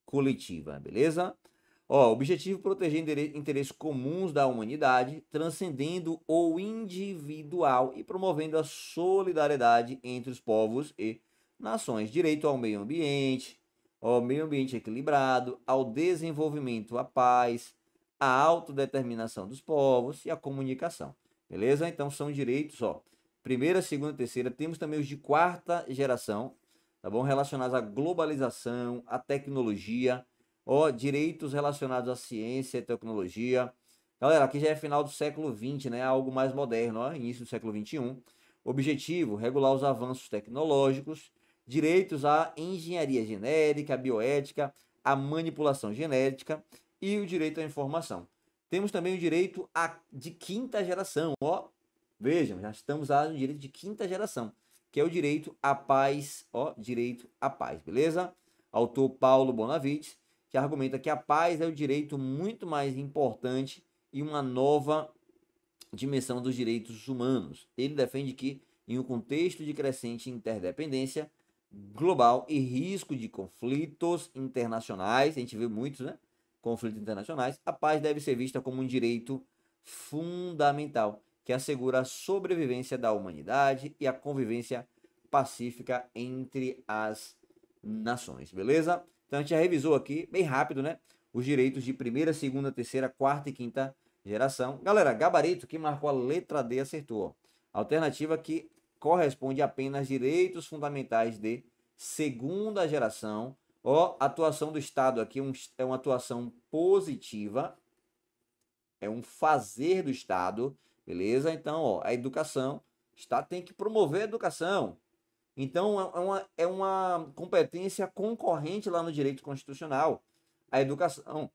coletiva, beleza? Ó, objetivo: proteger interesses comuns da humanidade, transcendendo o individual e promovendo a solidariedade entre os povos e nações. Direito ao meio ambiente, equilibrado, ao desenvolvimento, à paz, à autodeterminação dos povos e à comunicação. Beleza? Então são direitos, ó. Primeira, segunda, terceira. Temos também os de quarta geração, tá bom? Relacionados à globalização, à tecnologia, ó, direitos relacionados à ciência e tecnologia. Galera, aqui já é final do século XX, né? Algo mais moderno, ó, início do século XXI. Objetivo: regular os avanços tecnológicos, direitos à engenharia genérica, à bioética, à manipulação genética e o direito à informação. Temos também o direito de quinta geração, ó. Vejam, já estamos lá no direito de quinta geração, que é o direito à paz, ó, direito à paz, beleza? Autor Paulo Bonavides, que argumenta que a paz é o direito muito mais importante e uma nova dimensão dos direitos humanos. Ele defende que, em um contexto de crescente interdependência global e risco de conflitos internacionais, a gente vê muitos, né? Conflitos internacionais, a paz deve ser vista como um direito fundamental que assegura a sobrevivência da humanidade e a convivência pacífica entre as nações, beleza? Então a gente já revisou aqui, bem rápido, né? Os direitos de primeira, segunda, terceira, quarta e quinta geração. Galera, gabarito, que marcou a letra D acertou. Alternativa que corresponde apenas direitos fundamentais de segunda geração. Ó, atuação do Estado aqui é uma atuação positiva, é um fazer do Estado, beleza? Então, ó, a educação, o Estado tem que promover a educação. Então, é uma competência concorrente lá no direito constitucional, a educação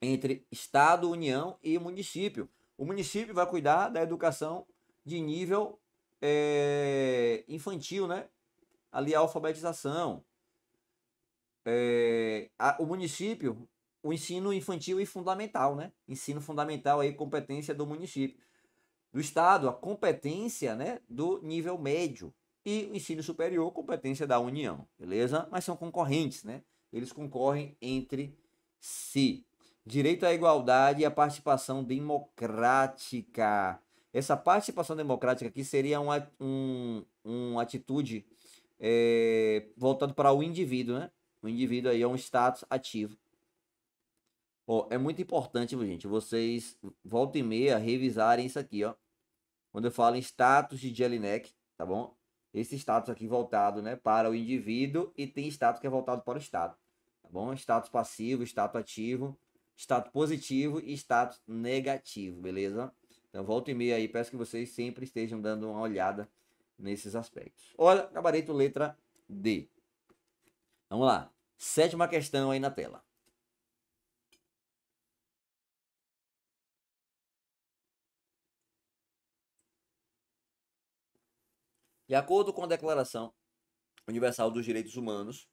entre Estado, União e município. O município vai cuidar da educação de nível infantil, né? Ali a alfabetização. O município, o ensino infantil e fundamental, né? Ensino fundamental aí, competência do município. Do estado, a competência, né, do nível médio. E o ensino superior, competência da União, beleza? Mas são concorrentes, né? Eles concorrem entre si. Direito à igualdade e à participação democrática. Essa participação democrática aqui seria uma atitude voltada para o indivíduo, né? O indivíduo aí é um status ativo. Ó, é muito importante, gente, vocês volta e meia revisarem isso aqui, ó. Quando eu falo em status de Jelinek, tá bom? Esse status aqui voltado, né, para o indivíduo e tem status que é voltado para o Estado, tá bom? Status passivo, status ativo, status positivo e status negativo, beleza? Então volta e meia aí, peço que vocês sempre estejam dando uma olhada nesses aspectos. Olha, gabarito letra D. Vamos lá. 7ª questão aí na tela. De acordo com a Declaração Universal dos Direitos Humanos,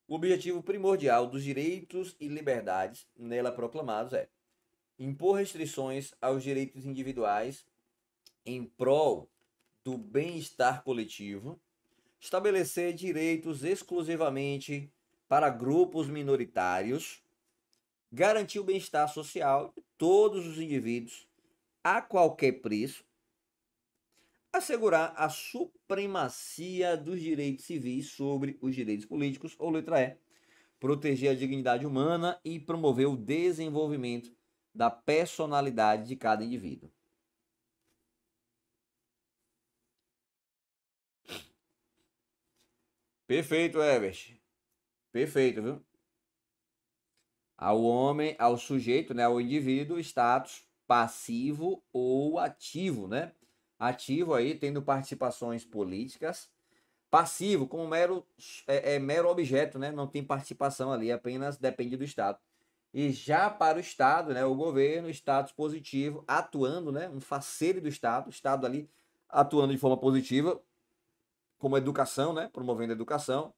o objetivo primordial dos direitos e liberdades nela proclamados é impor restrições aos direitos individuais em prol do bem-estar coletivo, estabelecer direitos exclusivamente para grupos minoritários, garantir o bem-estar social de todos os indivíduos a qualquer preço, assegurar a supremacia dos direitos civis sobre os direitos políticos, ou letra E, proteger a dignidade humana e promover o desenvolvimento da personalidade de cada indivíduo. Perfeito, Evert. Perfeito, viu? Ao homem, ao sujeito, né, ao indivíduo, status passivo ou ativo, né? Ativo aí, tendo participações políticas. Passivo, como mero objeto, né? Não tem participação ali, apenas depende do Estado. E já para o Estado, né, o governo, status positivo, atuando, né, um faceiro do Estado, o Estado ali atuando de forma positiva, como educação, né, promovendo a educação,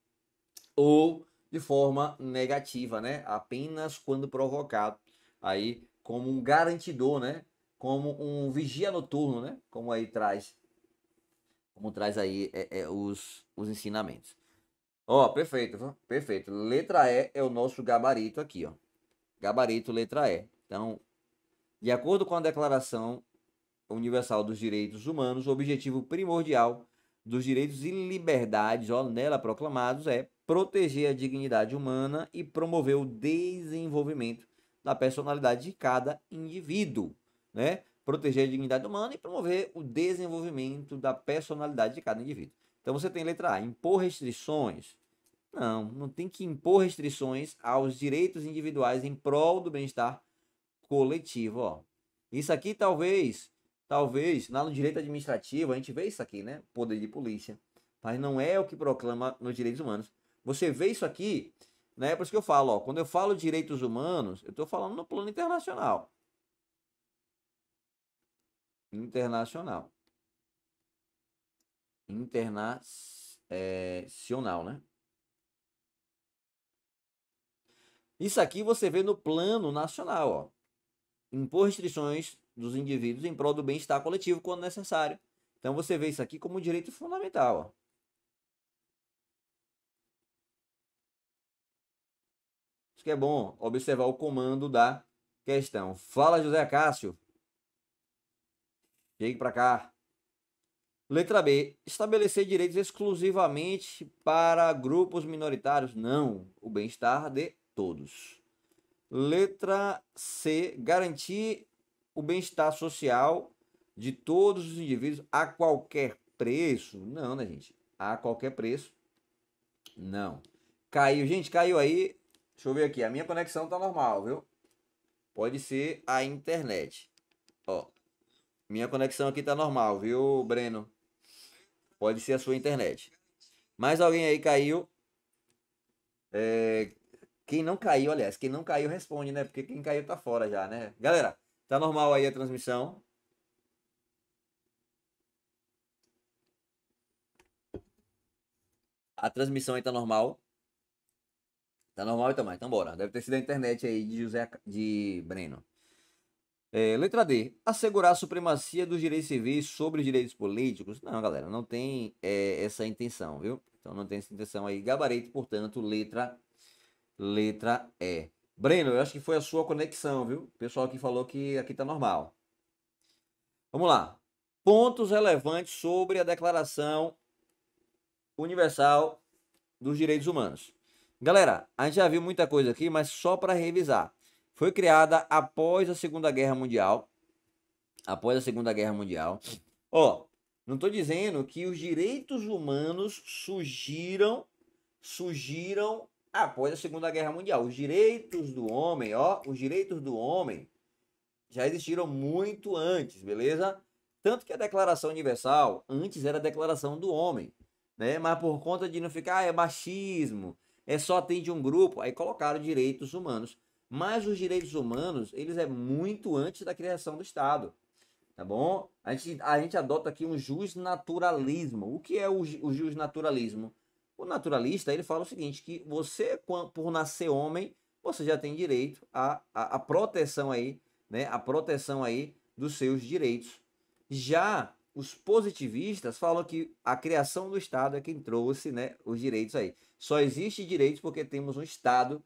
ou de forma negativa, né, apenas quando provocado, aí como um garantidor, né, como um vigia noturno, né, como traz aí os ensinamentos. Ó, perfeito, perfeito. Letra E é o nosso gabarito aqui, ó. Gabarito letra E. Então, de acordo com a Declaração Universal dos Direitos Humanos, o objetivo primordial dos direitos e liberdades, ó, nela proclamados, é proteger a dignidade humana e promover o desenvolvimento da personalidade de cada indivíduo, né? Proteger a dignidade humana e promover o desenvolvimento da personalidade de cada indivíduo. Então você tem letra A, impor restrições. Não tem que impor restrições aos direitos individuais em prol do bem-estar coletivo, ó. Isso aqui talvez lá no direito administrativo a gente vê isso aqui, né? Poder de polícia. Mas não é o que proclama nos direitos humanos. Você vê isso aqui, né? Por isso que eu falo, ó, quando eu falo direitos humanos, eu estou falando no plano internacional. Internacional. Internacional, né? Isso aqui você vê no plano nacional, ó. Impor restrições dos indivíduos em prol do bem-estar coletivo quando necessário. Então você vê isso aqui como um direito fundamental, ó. Isso que é bom observar o comando da questão. Fala, José Cássio. Chegue para cá. Letra B. Estabelecer direitos exclusivamente para grupos minoritários? Não. O bem-estar de todos. Letra C. Garantir o bem-estar social de todos os indivíduos a qualquer preço? Não, né, gente? A qualquer preço. Não. Caiu. Gente, caiu aí. Deixa eu ver aqui. A minha conexão tá normal, viu? Pode ser a internet. Ó. Minha conexão aqui tá normal, viu, Breno? Pode ser a sua internet. Mais alguém aí caiu? Quem não caiu, aliás, quem não caiu responde, né? Porque quem caiu tá fora já, né? Galera, tá normal aí a transmissão? A transmissão aí tá normal. Tá normal também, então bora. Deve ter sido a internet aí de Breno. Letra D. Assegurar a supremacia dos direitos civis sobre os direitos políticos. Não, galera, não tem essa intenção, viu? Então não tem essa intenção aí. Gabarito, portanto, letra E. Breno, eu acho que foi a sua conexão, viu? O pessoal aqui falou que aqui tá normal. Vamos lá. Pontos relevantes sobre a Declaração Universal dos Direitos Humanos. Galera, a gente já viu muita coisa aqui, mas só para revisar. Foi criada após a Segunda Guerra Mundial. Após a Segunda Guerra Mundial. Ó, não estou dizendo que os direitos humanos surgiram após a Segunda Guerra Mundial. Os direitos do homem, ó, os direitos do homem já existiram muito antes, beleza? Tanto que a Declaração Universal antes era a Declaração do Homem, né? Mas por conta de não ficar, é machismo, só atende um grupo, aí colocaram direitos humanos. Mas os direitos humanos, eles é muito antes da criação do Estado, tá bom? A gente adota aqui um justnaturalismo. O que é o justnaturalismo? O naturalista, ele fala o seguinte, que você, por nascer homem, você já tem direito à proteção aí, né? A proteção aí dos seus direitos. Já os positivistas falam que a criação do Estado é quem trouxe, né, os direitos aí. Só existe direitos porque temos um Estado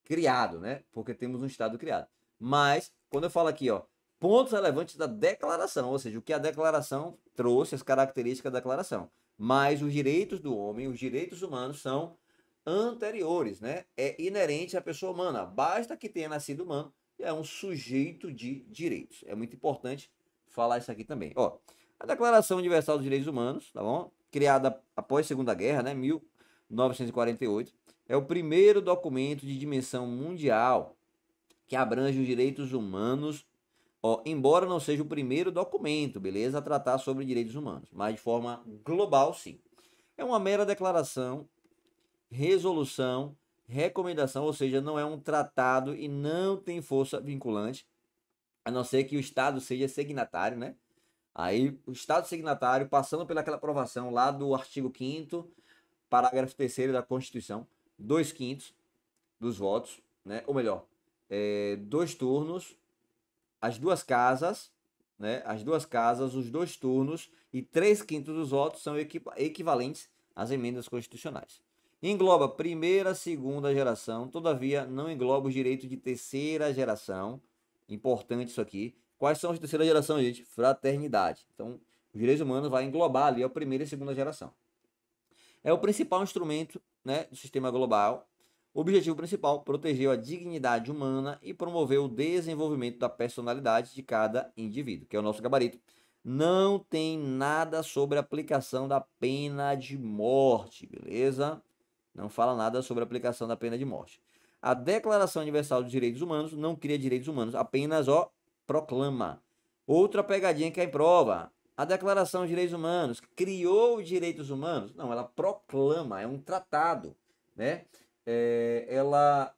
criado, né? Porque temos um Estado criado. Mas, quando eu falo aqui, ó, pontos relevantes da declaração, ou seja, o que a declaração trouxe, as características da declaração. Mas os direitos do homem, os direitos humanos são anteriores, né? É inerente à pessoa humana. Basta que tenha nascido humano e é um sujeito de direitos. É muito importante falar isso aqui também. Ó, a Declaração Universal dos Direitos Humanos, tá bom? Criada após a Segunda Guerra, né? 1948. É o primeiro documento de dimensão mundial que abrange os direitos humanos, ó, embora não seja o primeiro documento, beleza, a tratar sobre direitos humanos, mas de forma global, sim. É uma mera declaração, resolução, recomendação, ou seja, não é um tratado e não tem força vinculante, a não ser que o Estado seja signatário, né? Aí, o Estado signatário, passando pelaquela aprovação lá do artigo 5º, parágrafo 3º da Constituição, 2/5 dos votos, né? Ou melhor, 2 turnos, as duas casas, né? As duas casas, os 2 turnos e 3/5 dos votos são equivalentes às emendas constitucionais. Engloba primeira, segunda geração, todavia não engloba os direitos de terceira geração. Importante isso aqui. Quais são as de terceira geração, gente? Fraternidade. Então, os direitos humanos vai englobar ali a primeira e segunda geração. É o principal instrumento, né, do sistema global. O objetivo principal, proteger a dignidade humana e promover o desenvolvimento da personalidade de cada indivíduo, que é o nosso gabarito. Não tem nada sobre a aplicação da pena de morte, beleza? Não fala nada sobre a aplicação da pena de morte. A Declaração Universal dos Direitos Humanos não cria direitos humanos, apenas, ó, proclama. Outra pegadinha que é em prova. A Declaração dos Direitos Humanos criou os direitos humanos? Não, ela proclama, é um tratado, né? Ela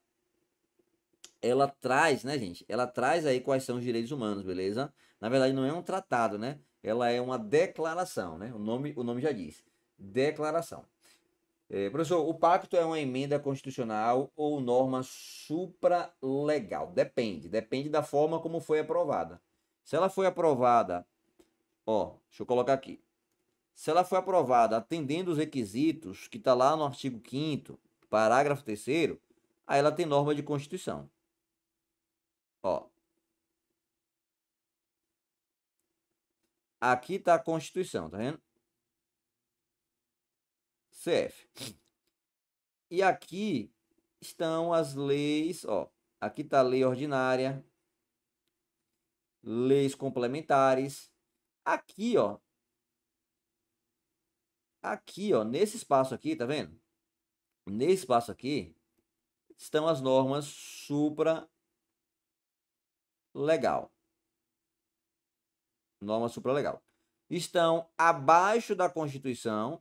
traz, né, gente? Ela traz aí quais são os direitos humanos, beleza? Na verdade, não é um tratado, né? Ela é uma declaração, né? O nome já diz. Declaração. Professor, o pacto é uma emenda constitucional ou norma supralegal? Depende da forma como foi aprovada. Se ela foi aprovada, ó, deixa eu colocar aqui. Se ela foi aprovada atendendo os requisitos que está lá no artigo 5º, parágrafo 3º, aí ela tem norma de Constituição. Ó, aqui está a Constituição, tá vendo? CF. E aqui estão as leis, ó. Aqui está a lei ordinária, leis complementares. Aqui, ó. Aqui, ó, nesse espaço aqui, tá vendo? Nesse espaço aqui estão as normas supralegal. Norma supralegal. Estão abaixo da Constituição,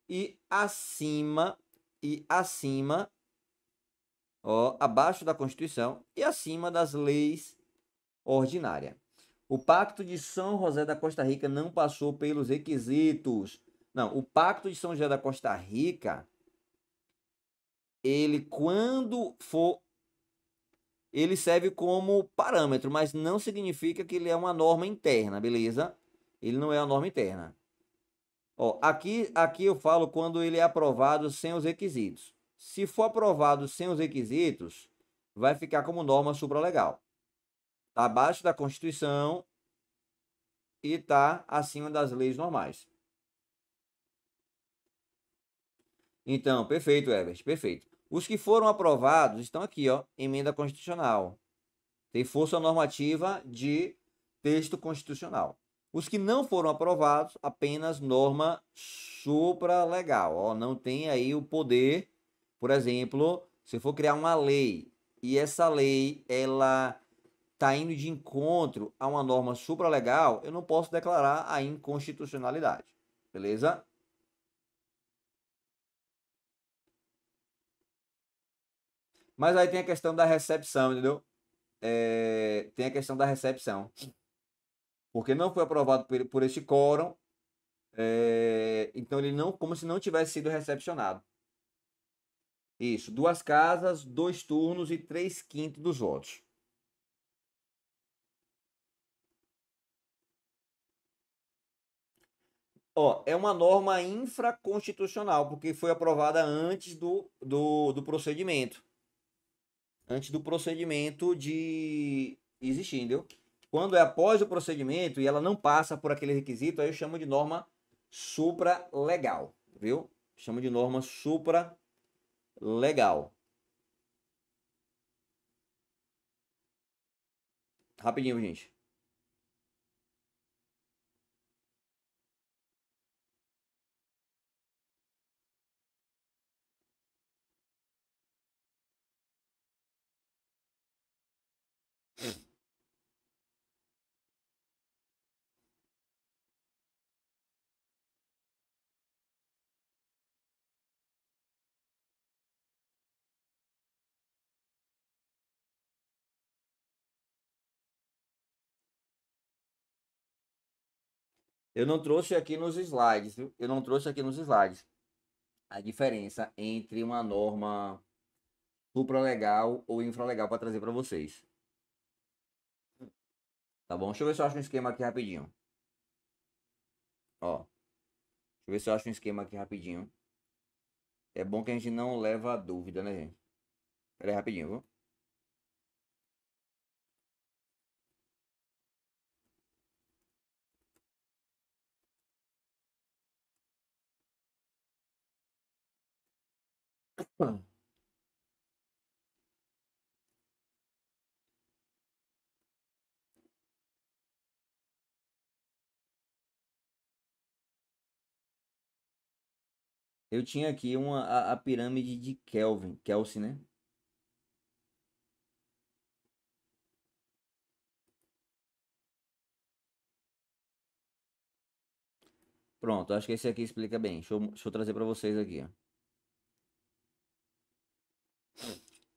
e acima, ó, abaixo da Constituição e acima das leis ordinárias. O Pacto de São José da Costa Rica não passou pelos requisitos. Não, o Pacto de São José da Costa Rica, ele quando for, ele serve como parâmetro, mas não significa que ele é uma norma interna, beleza? Ele não é uma norma interna. Ó, aqui eu falo quando ele é aprovado sem os requisitos. Se for aprovado sem os requisitos, vai ficar como norma supralegal. Está abaixo da Constituição e está acima das leis normais. Então, perfeito, Everett, perfeito. Os que foram aprovados estão aqui, ó, emenda constitucional. Tem força normativa de texto constitucional. Os que não foram aprovados, apenas norma supralegal, ó, não tem aí o poder, por exemplo, se for criar uma lei e essa lei ela está indo de encontro a uma norma supralegal, eu não posso declarar a inconstitucionalidade. Beleza? Mas aí tem a questão da recepção, entendeu? Tem a questão da recepção. Porque não foi aprovado por este quórum, então ele não, como se não tivesse sido recepcionado. Isso, 2 casas, 2 turnos e 3/5 dos votos. Ó, é uma norma infraconstitucional, porque foi aprovada antes do procedimento. Antes do procedimento de existir, entendeu? Quando é após o procedimento e ela não passa por aquele requisito, aí eu chamo de norma supralegal, viu? Chamo de norma supralegal. Rapidinho, gente. Eu não trouxe aqui nos slides, viu? Eu não trouxe aqui nos slides a diferença entre uma norma supralegal ou infralegal para trazer para vocês. Tá bom? Deixa eu ver se eu acho um esquema aqui rapidinho. Ó, deixa eu ver se eu acho um esquema aqui rapidinho. É bom que a gente não leva a dúvida, né, gente? Pera aí rapidinho, viu? Eu tinha aqui a pirâmide de Kelvin, né? Pronto, acho que esse aqui explica bem. Deixa eu trazer para vocês aqui, ó.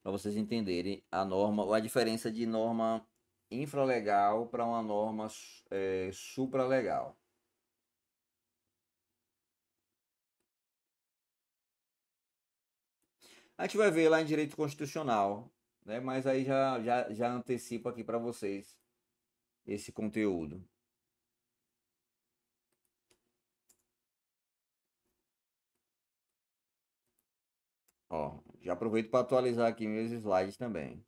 Para vocês entenderem a norma, ou a diferença de norma infralegal para uma norma supralegal. A gente vai ver lá em direito constitucional, né? Mas aí já antecipo aqui para vocês esse conteúdo. Ó, já aproveito para atualizar aqui meus slides também.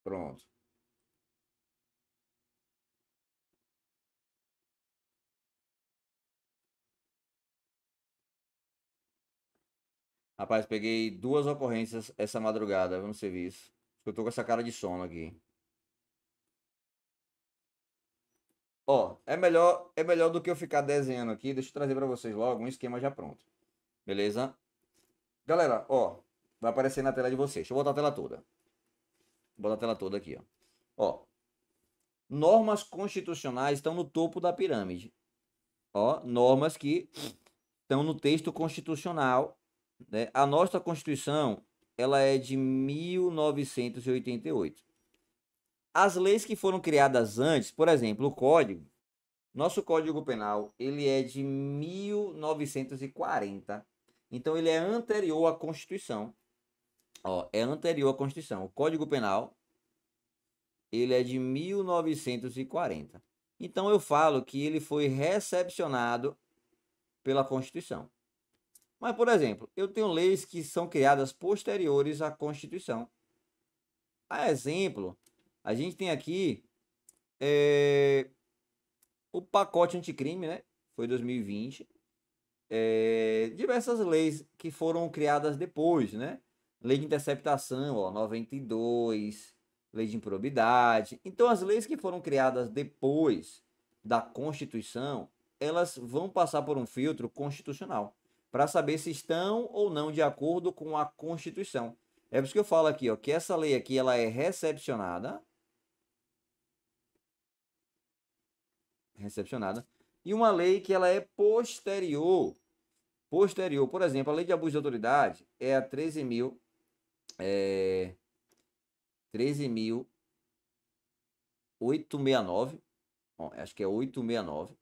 Pronto. Rapaz, peguei 2 ocorrências essa madrugada no serviço. Eu tô com essa cara de sono aqui. Ó, é melhor do que eu ficar desenhando aqui. Deixa eu trazer para vocês logo um esquema já pronto. Beleza? Galera, ó, Vai aparecer na tela de vocês. Deixa eu botar a tela toda. Vou botar a tela toda aqui, ó. Ó. Normas constitucionais estão no topo da pirâmide. Ó, normas que estão no texto constitucional, né? A nossa Constituição, ela é de 1988. As leis que foram criadas antes, por exemplo, o Código, nosso Código Penal, ele é de 1940. Então, ele é anterior à Constituição. Ó, é anterior à Constituição. O Código Penal, ele é de 1940. Então, eu falo que ele foi recepcionado pela Constituição. Mas, por exemplo, eu tenho leis que são criadas posteriores à Constituição. A exemplo, a gente tem aqui o pacote anticrime, né? Foi 2020. Diversas leis que foram criadas depois, né? Lei de interceptação, ó, 92, lei de improbidade. Então, as leis que foram criadas depois da Constituição, elas vão passar por um filtro constitucional para saber se estão ou não de acordo com a Constituição. É por isso que eu falo aqui, ó, que essa lei aqui ela é recepcionada, e uma lei que ela é posterior. Por exemplo, a lei de abuso de autoridade é a 13.869, acho que é 869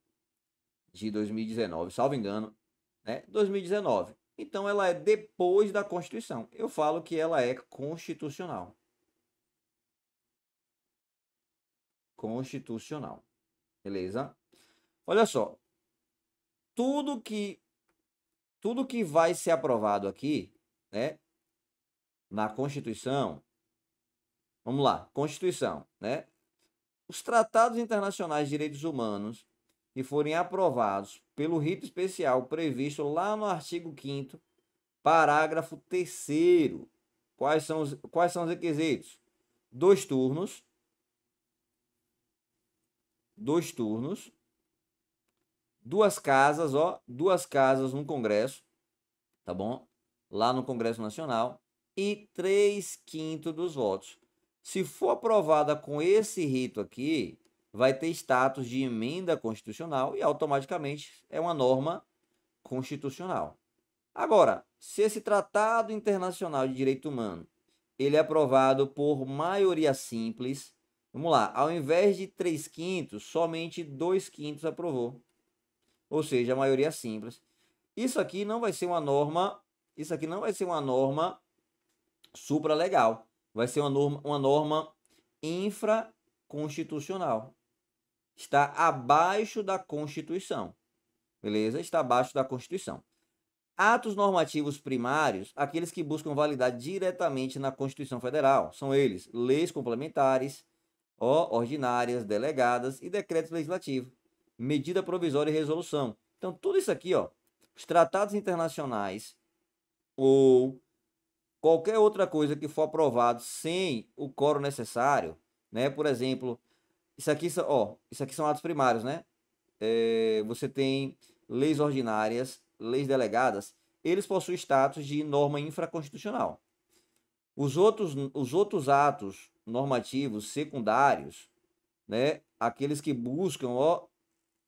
de 2019, salvo engano, né? 2019. Então ela é depois da Constituição. Eu falo que ela é constitucional. Constitucional. Beleza? Olha só. Tudo que vai ser aprovado aqui, né, na Constituição, vamos lá, Constituição, né? Os tratados internacionais de direitos humanos que forem aprovados pelo rito especial previsto lá no artigo 5º, parágrafo 3º. Quais são os requisitos? 2 turnos. 2 turnos. 2 casas, ó, 2 casas no Congresso, tá bom? Lá no Congresso Nacional. E 3/5 dos votos. Se for aprovada com esse rito aqui, vai ter status de emenda constitucional e automaticamente é uma norma constitucional. Agora, se esse tratado internacional de direito humano ele é aprovado por maioria simples, vamos lá, ao invés de 3/5, somente 2/5 aprovou. Ou seja, a maioria simples. Isso aqui não vai ser uma norma, supralegal. Vai ser uma norma infraconstitucional. Está abaixo da Constituição. Beleza? Está abaixo da Constituição. Atos normativos primários, aqueles que buscam validade diretamente na Constituição Federal, são eles: leis complementares, ordinárias, delegadas e decretos legislativos, medida provisória e resolução. Então, tudo isso aqui, ó, os tratados internacionais ou qualquer outra coisa que for aprovado sem o quórum necessário, né? Por exemplo, isso aqui são atos primários, né? Você tem leis ordinárias, leis delegadas, eles possuem status de norma infraconstitucional. Os outros atos normativos secundários, né? Aqueles que buscam,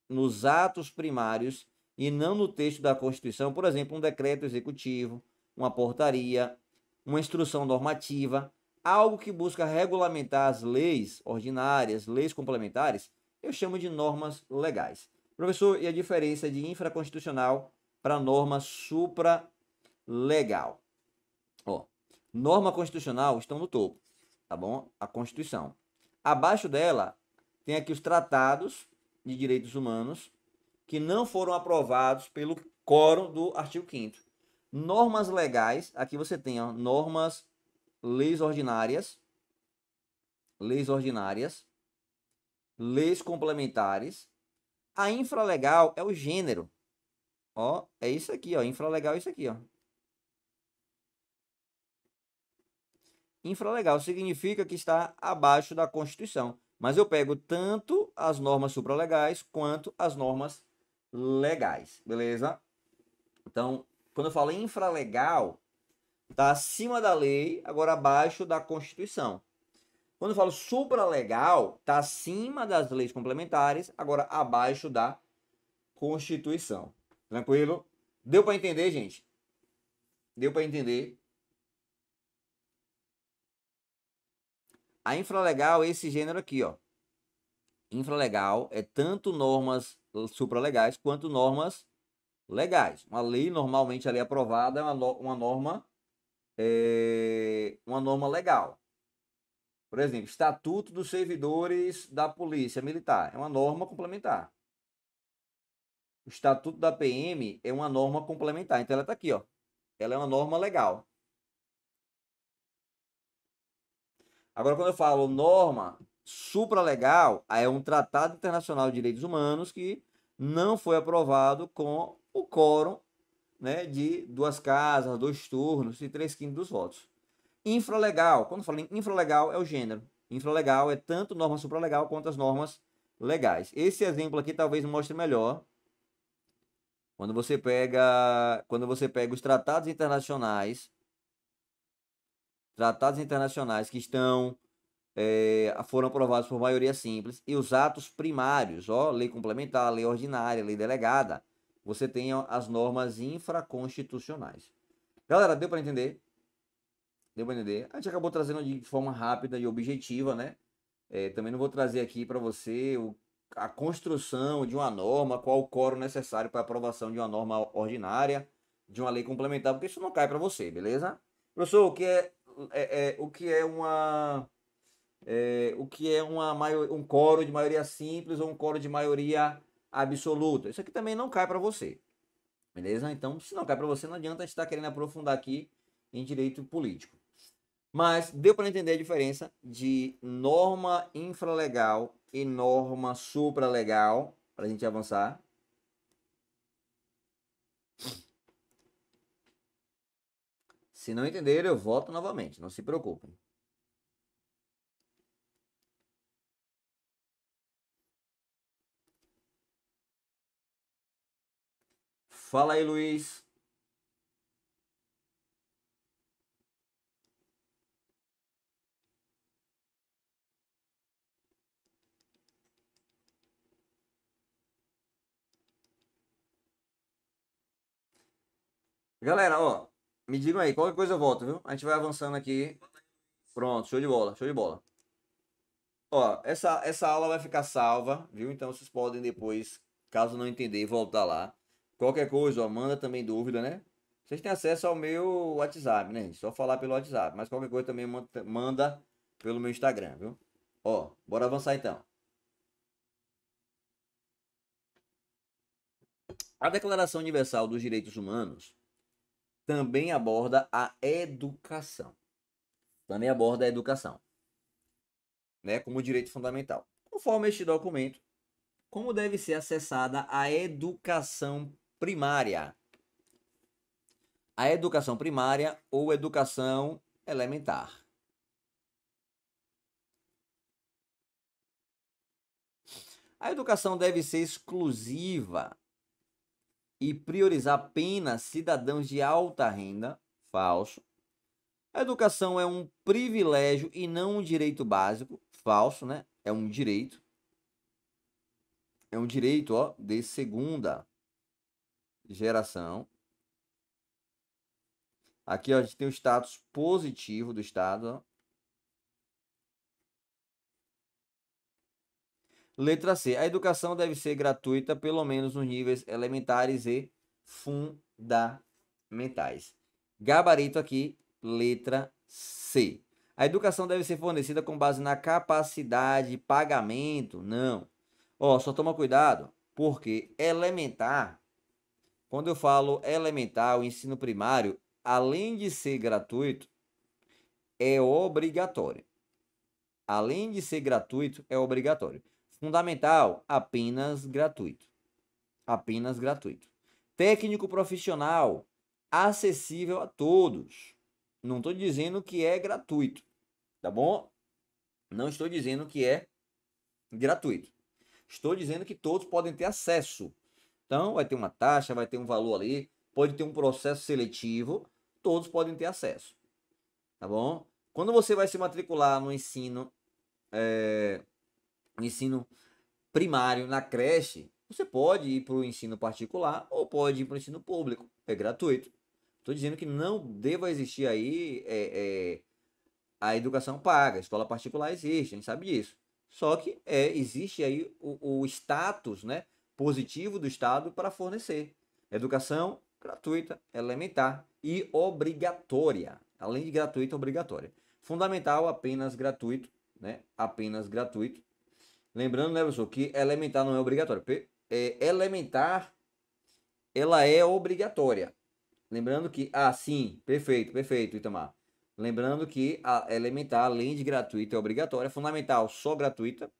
nos atos primários e não no texto da Constituição, por exemplo, um decreto executivo, uma portaria, uma instrução normativa, algo que busca regulamentar as leis ordinárias, leis complementares, eu chamo de normas legais. Professor, e a diferença de infraconstitucional para norma supralegal? Norma constitucional estão no topo, tá bom? A Constituição. Abaixo dela tem aqui os tratados de direitos humanos que não foram aprovados pelo quórum do artigo 5º. Normas legais, aqui você tem, leis ordinárias, leis complementares. A infralegal é o gênero. É isso aqui, infralegal é isso aqui, Infralegal significa que está abaixo da Constituição. Mas eu pego tanto as normas supralegais quanto as normas legais, beleza? Então, quando eu falo infralegal, Está acima da lei, agora abaixo da Constituição. Quando eu falo supralegal, está acima das leis complementares, agora abaixo da Constituição. Tranquilo? Deu para entender, gente? Deu para entender? A infralegal é esse gênero aqui, ó. Infralegal é tanto normas supralegais quanto normas legais. Uma lei normalmente ali aprovada é uma norma legal. Por exemplo, Estatuto dos Servidores da Polícia Militar é uma norma complementar. O Estatuto da PM é uma norma complementar. Então ela está aqui, ó. Ela é uma norma legal. Agora, quando eu falo norma supralegal, aí é um tratado internacional de direitos humanos que não foi aprovado com o quórum, né, de 2 casas, 2 turnos e 3/5 dos votos. Infralegal, quando eu falo em infralegal, é o gênero. Infralegal é tanto norma supralegal quanto as normas legais. Esse exemplo aqui talvez mostre melhor. Quando você pega os tratados internacionais que foram aprovados por maioria simples, e os atos primários, ó, lei complementar, lei ordinária, lei delegada, você tem as normas infraconstitucionais. Galera, deu para entender? Deu para entender? A gente acabou trazendo de forma rápida e objetiva, né? Também não vou trazer aqui para você a construção de uma norma, qual o quórum necessário para aprovação de uma norma ordinária, de uma lei complementar, porque isso não cai para você, beleza? Professor, o que é um quórum de maioria simples ou um quórum de maioria absoluta? Isso aqui também não cai para você, beleza? Então, se não cai para você, não adianta a gente estar querendo aprofundar aqui em direito político. Mas deu para entender a diferença de norma infralegal e norma supralegal, para a gente avançar. Se não entenderam, eu volto novamente, não se preocupem. Fala aí, Luiz. Galera, ó, me digam aí, qualquer coisa eu volto, viu? A gente vai avançando aqui. Pronto, show de bola, show de bola. Ó, essa aula vai ficar salva, viu? Então vocês podem depois, caso não entender, voltar lá. Qualquer coisa, ó, manda também dúvida, né? Vocês têm acesso ao meu WhatsApp, né? Só falar pelo WhatsApp. Mas qualquer coisa também manda pelo meu Instagram, viu? Ó, bora avançar então. A Declaração Universal dos Direitos Humanos também aborda a educação. Também aborda a educação, né? Como direito fundamental. Conforme este documento, como deve ser acessada a educação primária? A educação primária ou educação elementar? A educação deve ser exclusiva e priorizar apenas cidadãos de alta renda? Falso. A educação é um privilégio e não um direito básico? Falso, né? É um direito. É um direito, ó, de segunda geração. Aqui, ó, a gente tem o status positivo do Estado, ó. Letra C. A educação deve ser gratuita, pelo menos nos níveis elementares e fundamentais. Gabarito aqui, letra C. A educação deve ser fornecida com base na capacidade de pagamento? Não. Ó, só toma cuidado, porque elementar, quando eu falo elementar, o ensino primário, além de ser gratuito, é obrigatório. Além de ser gratuito, é obrigatório. Fundamental, apenas gratuito. Apenas gratuito. Técnico profissional, acessível a todos. Não estou dizendo que é gratuito, tá bom? Não estou dizendo que é gratuito. Estou dizendo que todos podem ter acesso. Então, vai ter uma taxa, vai ter um valor ali, pode ter um processo seletivo, todos podem ter acesso, tá bom? Quando você vai se matricular no ensino primário, na creche, você pode ir para o ensino particular ou pode ir para o ensino público, é gratuito. Estou dizendo que não deva existir aí a educação paga, a escola particular existe, a gente sabe disso. Só que existe aí o status, né, positivo do Estado para fornecer educação gratuita, elementar e obrigatória. Além de gratuita, obrigatória. Fundamental, apenas gratuito, né? Apenas gratuito. Lembrando, né, professor, que elementar não é obrigatório. Elementar, ela é obrigatória. Lembrando que, sim, perfeito, Itamar. Lembrando que a elementar, além de gratuita, é obrigatória. Fundamental, só gratuita.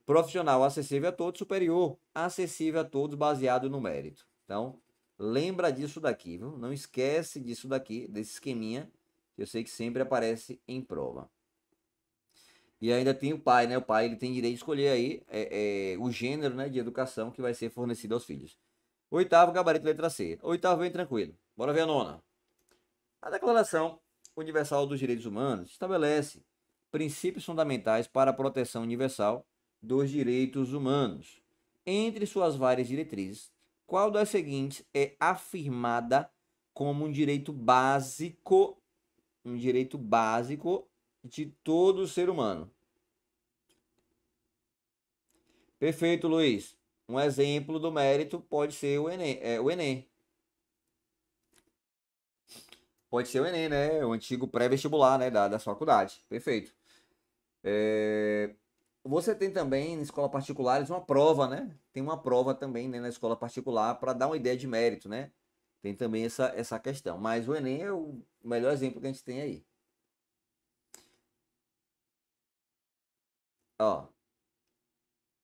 Profissional, acessível a todos. Superior, acessível a todos, baseado no mérito. Então, lembra disso daqui, viu? Não esquece disso daqui, desse esqueminha, que eu sei que sempre aparece em prova. E ainda tem o pai, né? O pai ele tem direito de escolher aí o gênero, né, de educação que vai ser fornecido aos filhos. Oitavo, gabarito, letra C. Oitavo, bem tranquilo. Bora ver a nona. A Declaração Universal dos Direitos Humanos estabelece princípios fundamentais para a proteção universal dos direitos humanos. Entre suas várias diretrizes, qual das seguintes é afirmada como um direito básico de todo ser humano? Perfeito, Luiz. Um exemplo do mérito pode ser o Enem. Pode ser o Enem, né? O antigo pré-vestibular, né? Da faculdade. Perfeito. Você tem também, na escola particulares, uma prova, né? Tem uma prova também, né, na escola particular para dar uma ideia de mérito, né? Tem também essa questão. Mas o Enem é o melhor exemplo que a gente tem aí. Ó,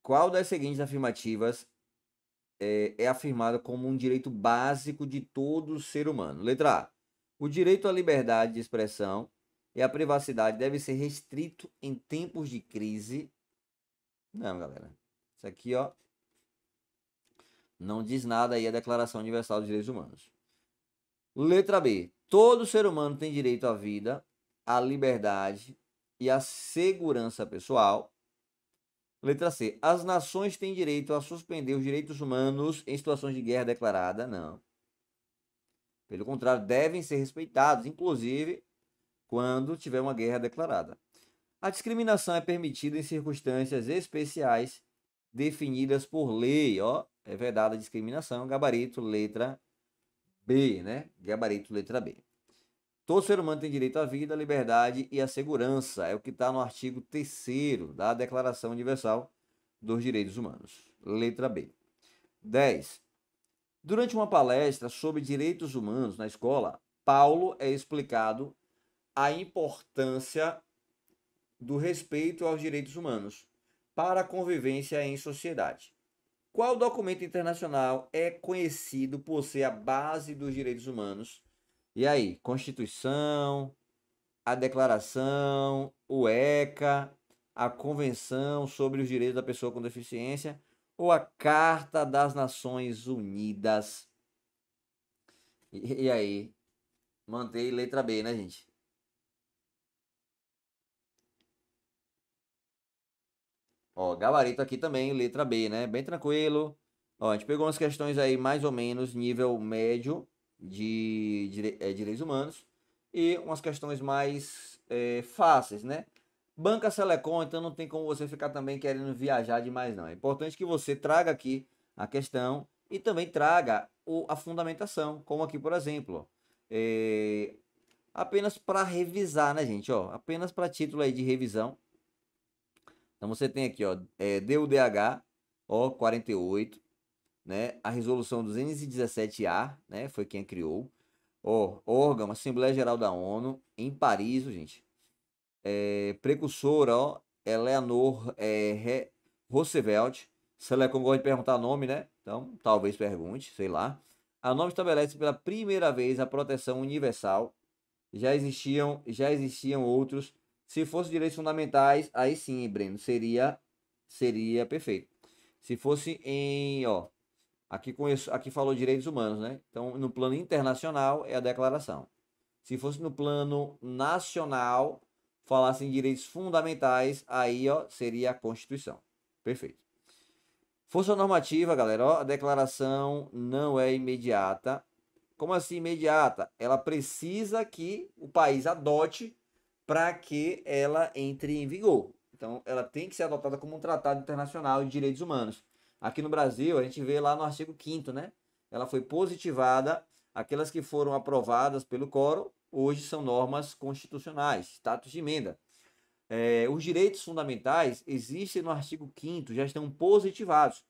qual das seguintes afirmativas é afirmada como um direito básico de todo ser humano? Letra A. O direito à liberdade de expressão e à privacidade deve ser restrito em tempos de crise. Não, galera. Isso aqui, ó, não diz nada aí a Declaração Universal dos Direitos Humanos. Letra B. Todo ser humano tem direito à vida, à liberdade e à segurança pessoal. Letra C. As nações têm direito a suspender os direitos humanos em situações de guerra declarada. Não. Pelo contrário, devem ser respeitados, inclusive quando tiver uma guerra declarada. A discriminação é permitida em circunstâncias especiais definidas por lei. Ó, é vedada a discriminação. Gabarito, letra B, né? Gabarito, letra B. Todo ser humano tem direito à vida, à liberdade e à segurança. É o que está no artigo 3º da Declaração Universal dos Direitos Humanos. Letra B. 10. Durante uma palestra sobre direitos humanos na escola, Paulo é explicado a importância do respeito aos direitos humanos para a convivência em sociedade. Qual documento internacional é conhecido por ser a base dos direitos humanos? E aí, Constituição, a Declaração, o ECA, a Convenção sobre os Direitos da Pessoa com Deficiência ou a Carta das Nações Unidas? E aí, mantém letra B, né, gente? Ó, gabarito aqui também, letra B, né? Bem tranquilo. Ó, a gente pegou umas questões aí mais ou menos nível médio de direitos humanos e umas questões mais fáceis, né? Banca Selecom, então não tem como você ficar também querendo viajar demais, não. É importante que você traga aqui a questão e também traga a fundamentação, como aqui, por exemplo, ó, apenas para revisar, né, gente? Ó, apenas para título aí de revisão. Então você tem aqui, ó, DUDH, ó, 48, né? A resolução 217A, né? Foi quem criou. Ó, órgão, Assembleia Geral da ONU, em Paris, gente. Precursora, ó, Eleanor Roosevelt. Selecom gosta de perguntar nome, né? Então, talvez pergunte, sei lá. A norma estabelece pela primeira vez a proteção universal. Já existiam outros. Se fosse direitos fundamentais, aí sim, Breno, seria perfeito. Se fosse ó, aqui falou direitos humanos, né? Então, no plano internacional é a declaração. Se fosse no plano nacional, falasse em direitos fundamentais, aí, ó, seria a Constituição. Perfeito. Força normativa, galera, ó, a declaração não é imediata. Como assim imediata? Ela precisa que o país adote para que ela entre em vigor. Então, ela tem que ser adotada como um tratado internacional de direitos humanos. Aqui no Brasil, a gente vê lá no artigo 5º, né? Ela foi positivada, aquelas que foram aprovadas pelo Quórum, hoje são normas constitucionais, status de emenda. Os direitos fundamentais existem no artigo 5º, já estão positivados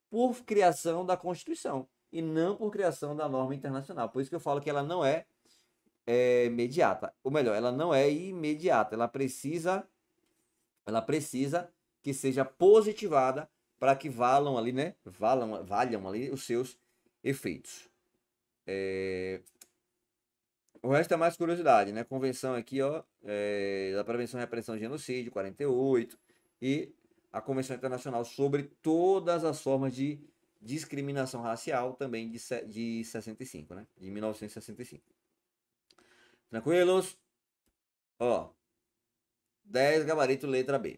por criação da Constituição e não por criação da norma internacional. Por isso que eu falo que ela não é imediata. Ou melhor, ela não é imediata. Ela precisa que seja positivada para que valham ali, né? Valham ali os seus efeitos. O resto é mais curiosidade, né? Convenção aqui, ó, da Prevenção e Repressão de Genocídio, 48, e a Convenção Internacional sobre todas as formas de discriminação racial, também de 65, né? De 1965. Tranquilos? Ó, 10 gabarito letra B.